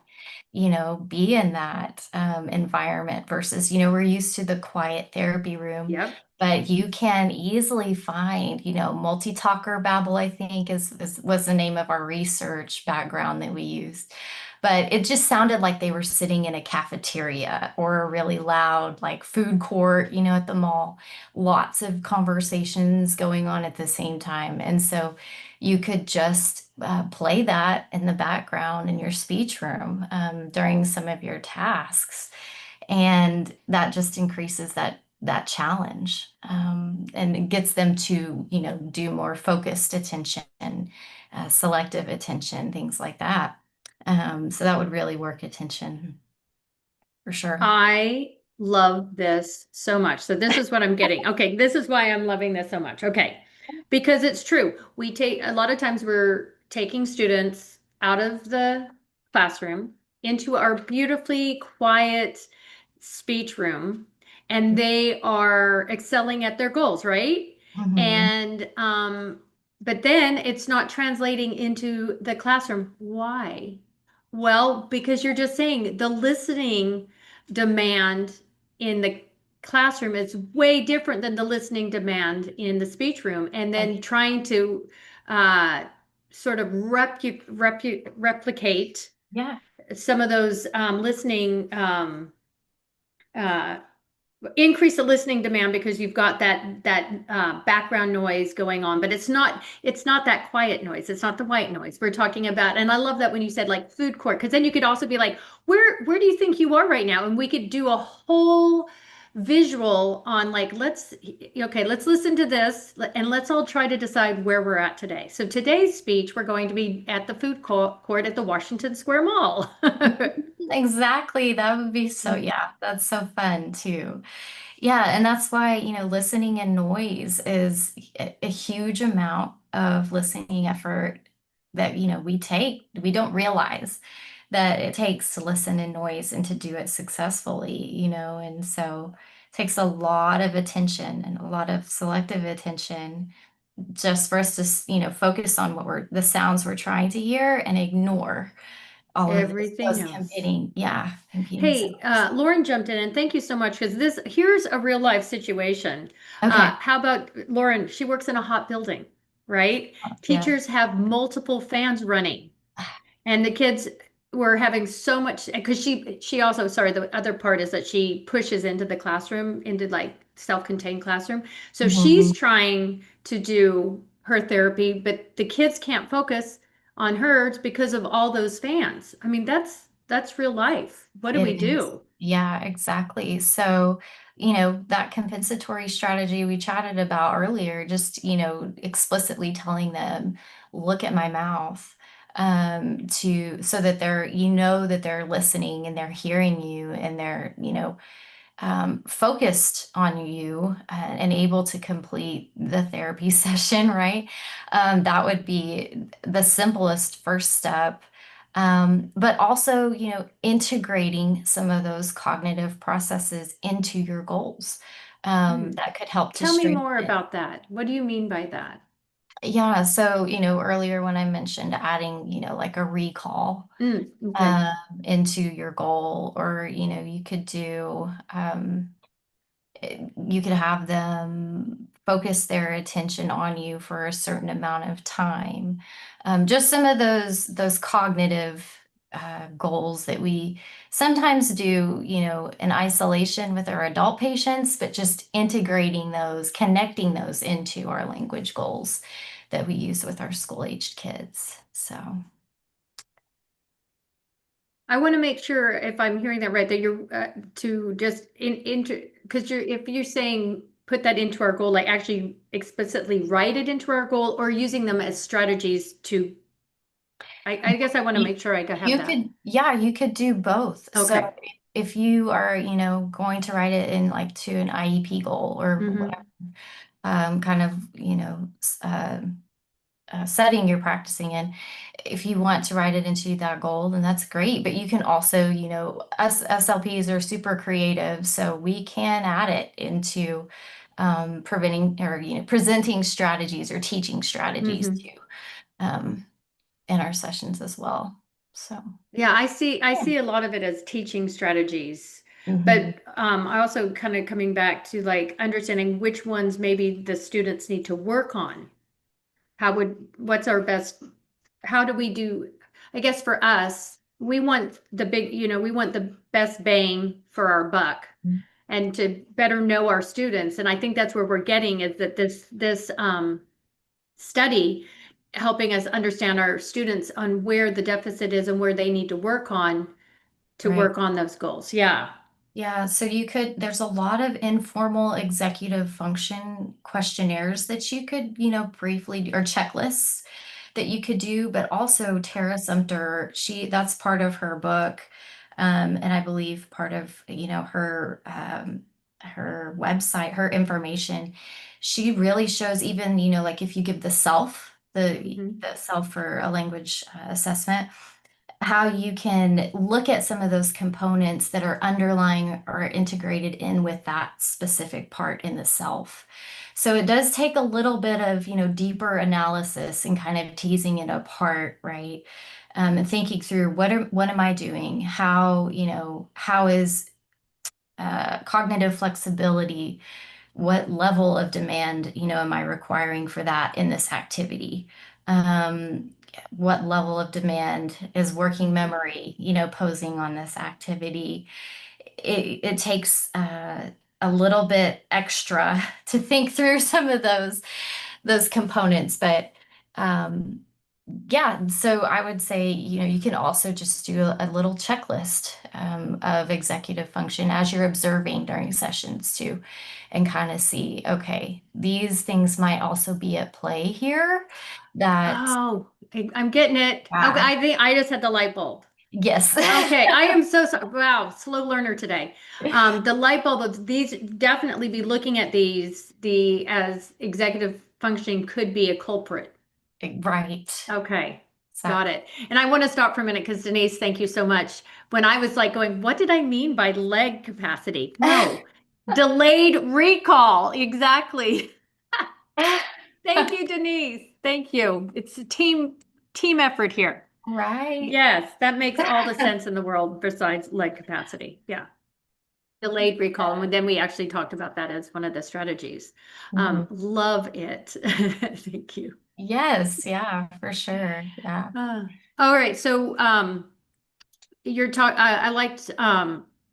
Mhm. be in that environment versus, we're used to the quiet therapy room, Yep. but you can easily find, multi-talker babble, I think was the name of our research background that we used. But it just sounded like they were sitting in a cafeteria or a really loud, like food court, at the mall. Lots of conversations going on at the same time. And so you could just play that in the background in your speech room during some of your tasks. And that just increases that challenge and it gets them to, do more focused attention, selective attention, things like that. So that would really work attention for sure. I love this so much. So this is what I'm getting. Okay, this is why I'm loving this so much. Okay. Because it's true. We take a lot of times we're taking students out of the classroom into our beautifully quiet speech room and they are excelling at their goals, right? Mhm. And but then it's not translating into the classroom. Why? Well, because you're just saying the listening demand in the classroom is way different than the listening demand in the speech room. And then trying to uh, sort of replicate Yeah, some of those listening, uh, increase the listening demand because you've got that background noise going on, but it's not that quiet noise. It's not the white noise we're talking about. And I love that when you said like food court, because then you could also be like, where do you think you are right now? And we could do a whole visual on like, let's listen to this and let's all try to decide where we're at today. So today's speech, we're going to be at the food court at the Washington Square Mall. Exactly. That would be so, Mm. yeah, that's so fun too. Yeah, and that's why, listening in noise is a huge amount of listening effort that, we don't realize that it takes to listen in noise and to do it successfully, and so it takes a lot of attention and a lot of selective attention just for us to, focus on the sounds we're trying to hear and ignore all of Everything those else. competing Hey, sounds. Lauren jumped in and thank you so much because here's a real life situation. Okay. How about Lauren? She works in a hot building, right? Yeah. Teachers have multiple fans running. And the kids were having so much because she also, sorry, the other part is that she pushes into the classroom, into like self-contained classroom. So she's Mhm. trying to do her therapy, but the kids can't focus on hers because of all those fans. I mean, that's real life. What do we It is. do? Yeah, exactly. So, that compensatory strategy we chatted about earlier, just, explicitly telling them, look at my mouth, so that that they're listening and they're hearing you and they're, focused on you and able to complete the therapy session, right? That would be the simplest first step. But also, integrating some of those cognitive processes into your goals, Hmm. that could help to Tell me strengthen more it. about that. What do you mean by that? Yeah. So, earlier when I mentioned adding, like a recall Okay. um, into your goal, or, you could do, you could have them focus their attention on you for a certain amount of time. Just some of those cognitive goals that we sometimes do, in isolation with our adult patients, but just integrating those, connecting those into our language goals that we use with our school-aged kids. So, I want to make sure if I'm hearing that right, that you're to just into because if you're saying put that into our goal, like actually explicitly write it into our goal, or using them as strategies to. I guess I want to you, make sure have you that. could, yeah, you could do both. So Okay. if you are, going to write it in like to an IEP goal or Mm-hmm. whatever, kind of, setting you're practicing in, if you want to write it into that goal, then that's great. But you can also, us SLPs are super creative, so we can add it into preventing or, presenting strategies or teaching strategies Mm-hmm. too, um, in our sessions as well. So, Yeah, I yeah. see a lot of it as teaching strategies, Mhm. but I also kind of coming back to like understanding which ones maybe the students need to work on. What's our best, how do we do, I guess for us, we want we want the best bang for our buck and to better know our students. And I think that's where we're getting is that this study helping us understand our students on where the deficit is and where they need to Right. work on those goals. Yeah. Yeah, so there's a lot of informal executive function questionnaires that you could, briefly or checklists that you could do, but also Tara Sumter, that's part of her book, and I believe part of, her website, her information. She really shows even, like if you give Hmm. the self for a language assessment, how you can look at some of those components that are underlying or integrated in with that specific part in the self. So it does take a little bit of, deeper analysis and kind of teasing it apart, right? And thinking through what am I doing? How is cognitive flexibility, what level of demand, am I requiring for that in this activity? What level of demand is working memory, posing on this activity? It takes a little bit extra to think through some of those components, but um, Yeah, so I would say, you can also just do a little checklist of executive function as you're observing during sessions too, and kind of see, okay, these things might also be at play here that, Oh, I'm getting it. Okay, yeah, I think I just had the light bulb. yes. Okay, I am so sorry. Wow, slow learner today. The light bulb, these definitely be looking at the as executive functioning could be a culprit. Right. Okay, got Exactly. it. And I want to stop for a minute because Denise, thank you so much. When I was like going, what did I mean by leg capacity? No, delayed recall. Exactly. Thank you, Denise. Thank you. It's a team effort here. Right. Yes, that makes all the sense in the world besides leg capacity. Yeah. Delayed recall. And then we actually talked about that as one of the strategies. Mhm. Love it. Thank you. Yes, yeah, for sure. Yeah. All right. So you're talking, I liked,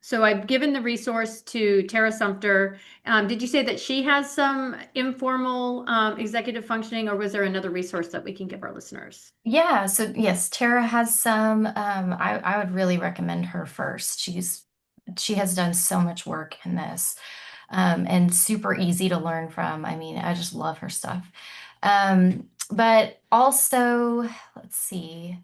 so I've given the resource to Tara Sumter. Did you say that she has some informal executive functioning, or was there another resource that we can give our listeners? Yeah, so yes, Tara has some. I would really recommend her first. She has done so much work in this, and super easy to learn from. I mean, I just love her stuff. But also, let's see.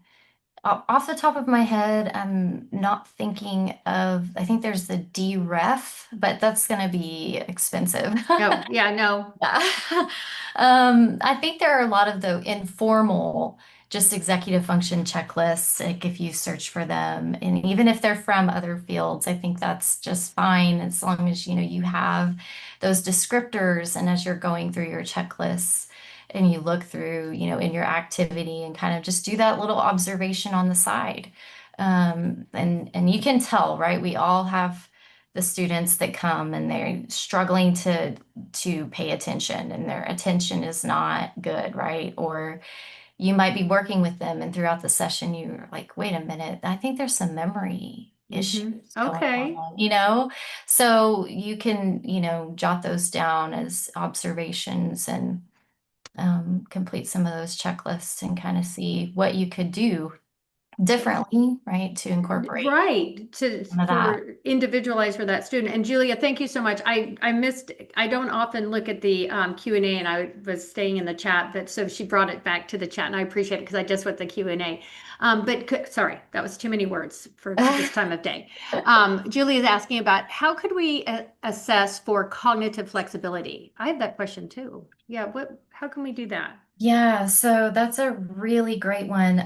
Off the top of my head, I'm not thinking of, I think there's the DREF, but that's going to be expensive. Oh, yeah, no. Yeah. I think there are a lot of the informal, just executive function checklists, like if you search for them, and even if they're from other fields, I think that's just fine as long as you have those descriptors, and as you're going through your checklists and you look through, in your activity and kind of just do that little observation on the side. And you can tell, right? We all have the students that come and they're struggling to pay attention and their attention is not good, right? Or you might be working with them and throughout the session you're like, wait a minute, I think there's some memory issues going Okay. on. So you can, jot those down as observations and complete some of those checklists and kind of see what you could do differently, right, to incorporate Right, some of that. for individualize for that student. And Julia, thank you so much. I missed, I don't often look at the Q&A, and I was staying in the chat, but so she brought it back to the chat and I appreciate it because I just went the Q&A. Sorry, that was too many words for this time of day. Julia is asking about how could we assess for cognitive flexibility? I have that question too. Yeah, how can we do that? Yeah, so that's a really great one.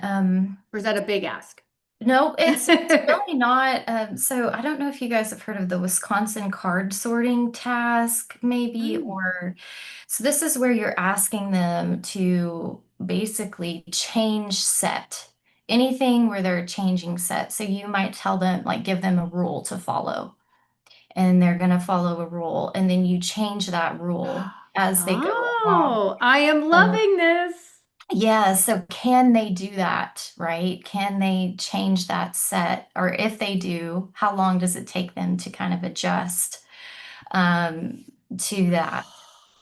Or is that a big ask? No, it's really not. So I don't know if you guys have heard of the Wisconsin card sorting task, maybe, Mm. or so this is where you're asking them to basically change set. Anything where they're changing set. So you might tell them, like, give them a rule to follow, and they're going to follow a rule, and then you change that rule as they go along. Oh, I am So loving this. yeah, so can they do that, right? Can they change that set? Or if they do, how long does it take them to kind of adjust um, to that?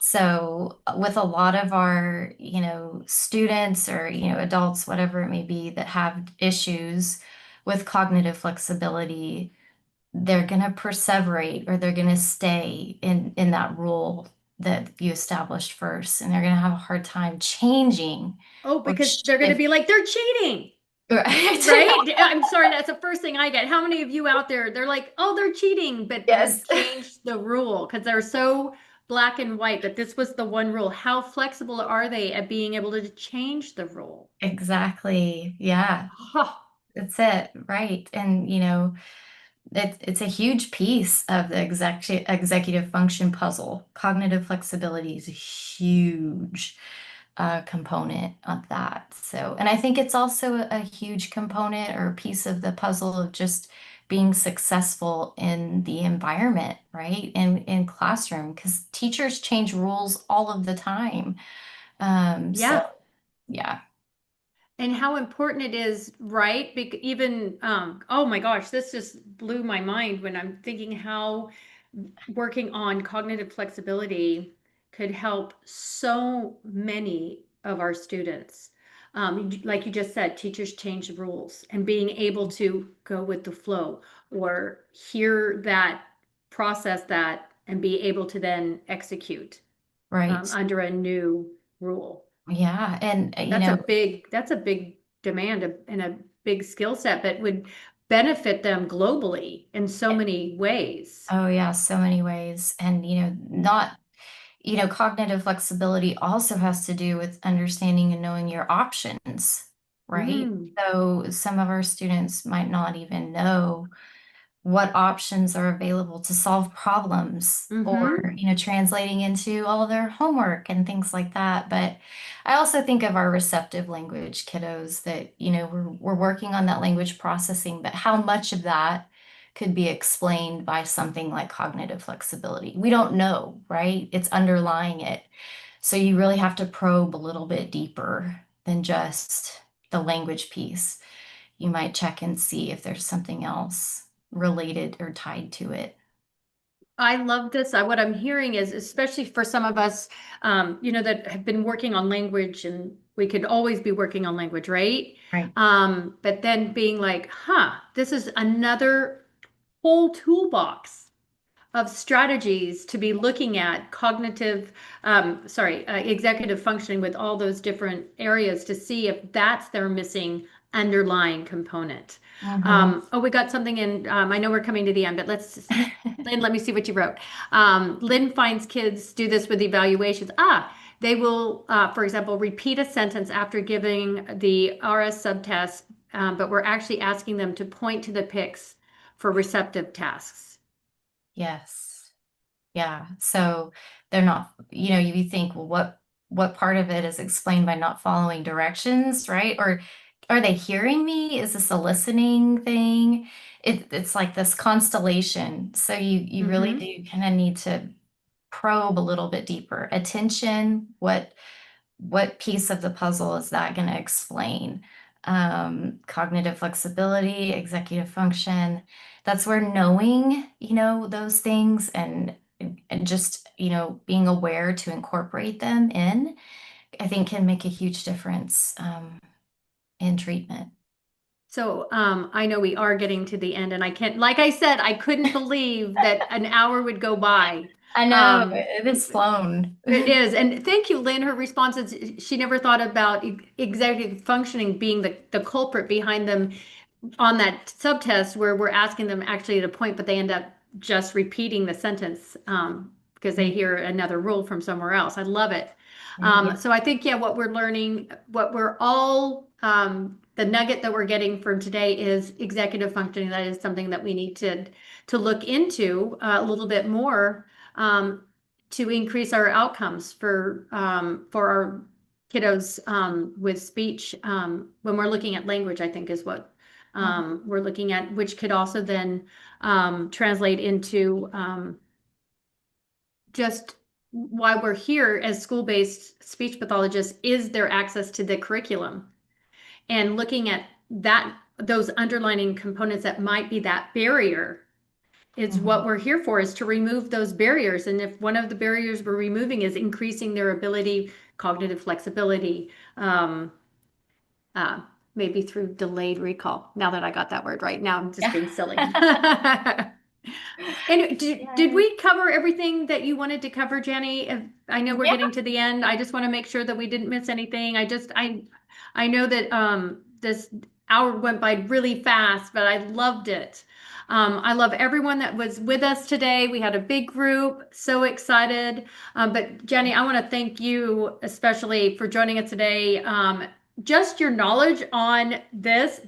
So with a lot of our, students or, adults, whatever it may be, that have issues with cognitive flexibility, they're going to perseverate or they're going to stay in that rule that you established first, and they're going to have a hard time changing Oh, or because they're going to shift. be like, they're cheating, Right. right? I'm sorry, that's the first thing I get. How many of you out there, they're like, oh, they're cheating, but you Yes. changed the rule because they're so black and white that this was the one rule. How flexible are they at being able to change the rule? Exactly. Yeah, that's it. Right. And, it's a huge piece of the executive function puzzle. Cognitive flexibility is a huge component of that. So, and I think it's also a huge component or a piece of the puzzle of just being successful in the environment, right? In classroom, because teachers change rules all of the time. So Yeah. yeah. And how important it is, right? Even, oh my gosh, this just blew my mind when I'm thinking how working on cognitive flexibility could help so many of our students. like you just said, teachers change the rules and being able to go with the flow or hear that, process that, and be able to then execute Right. under a new rule. Yeah. And, you know, That's a big demand and a big skill set that would benefit them globally in so many ways. oh, yeah, so many ways. And, not, cognitive flexibility also has to do with understanding and knowing your options, right? Mm, So some of our students might not even know what options are available to solve problems mm-hmm. or, translating into all their homework and things like that. But I also think of our receptive language kiddos that, we're working on that language processing, but how much of that could be explained by something like cognitive flexibility? We don't know, right? It's underlying it. So you really have to probe a little bit deeper than just the language piece. You might check and see if there's something else related or tied to it. I love this. What I'm hearing is, especially for some of us, that have been working on language, and we could always be working on language, right? Right. But then being like, huh, this is another whole toolbox of strategies to be looking at executive functioning with all those different areas to see if that's their missing underlying component. Mm-hmm. Oh, we got something in. I know we're coming to the end, but Lynn, let me see what you wrote. Lynn finds kids do this with evaluations. They will, for example, repeat a sentence after giving the RS subtest, but we're actually asking them to point to the pics for receptive tasks. Yes. Yeah. So they're not, you think, well, what part of it is explained by not following directions, right? Or are they hearing me? Is this a listening thing? It's like this constellation. So you really Mm-hmm. do kind of need to probe a little bit deeper. Attention, what piece of the puzzle is that going to explain? Cognitive flexibility, executive function. That's where knowing, those things and just, being aware to incorporate them in, I think can make a huge difference in treatment. So I know we are getting to the end, and I can't, like I said, I couldn't believe that an hour would go by. I know Um, it is flown. it is, and thank you, Lynn. Her response is she never thought about executive functioning being the culprit behind them on that subtest where we're asking them actually to point, but they end up just repeating the sentence because they hear another rule from somewhere else. I love it. Yeah. So I think, yeah, what we're learning, what we're all, the nugget that we're getting from today is executive functioning. That is something that we need to look into a little bit more to increase our outcomes for our kiddos with speech when we're looking at language, I think is what we're looking at, which could also then translate into just why we're here as school-based speech pathologists is their access to the curriculum and looking at those underlining components that might be that barrier is Mhm. what we're here for, is to remove those barriers. And if one of the barriers we're removing is increasing their ability, cognitive flexibility, um, uh, maybe through delayed recall. Now that I got that word right, now I'm just being silly. And did Yeah. we cover everything that you wanted to cover, Jenny? I know we're Yeah. getting to the end. I just want to make sure that we didn't miss anything. I know that this hour went by really fast, but I loved it. I love everyone that was with us today. We had a big group, so excited. But Jenny, I want to thank you especially for joining us today. Just your knowledge on this,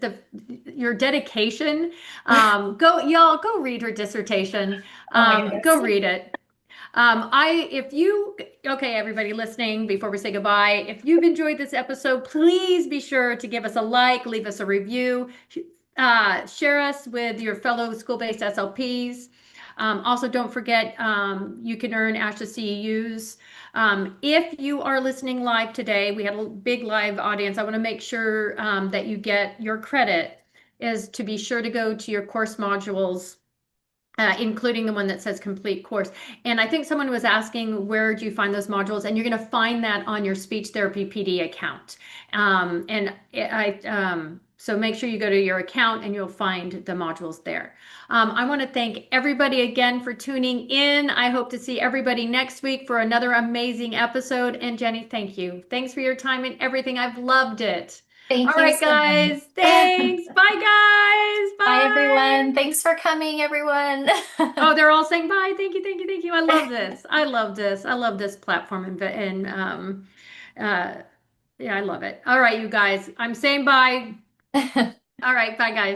your dedication. Go read her dissertation. Oh my goodness. Go read it. Okay, everybody listening, before we say goodbye, if you've enjoyed this episode, please be sure to give us a like, leave us a review, share us with your fellow school-based SLPs. Also, don't forget, you can earn ASHA CEUs. If you are listening live today, we had a big live audience. I want to make sure that you get your credit is to be sure to go to your course modules including the one that says complete course. And I think someone was asking, where do you find those modules? And you're going to find that on your Speech Therapy PD account. So make sure you go to your account and you'll find the modules there. I want to thank everybody again for tuning in. I hope to see everybody next week for another amazing episode. And Jenny, thank you. Thanks for your time and everything. I've loved it. Thank All you right, so much. guys. Thanks. Bye, guys. Bye, Bye. everyone. Thanks for coming, everyone. Oh, they're all saying bye. Thank you, thank you, thank you. I love this. I love this. I love this platform and uh yeah, I love it. All right, you guys. I'm saying bye. All right, bye guys.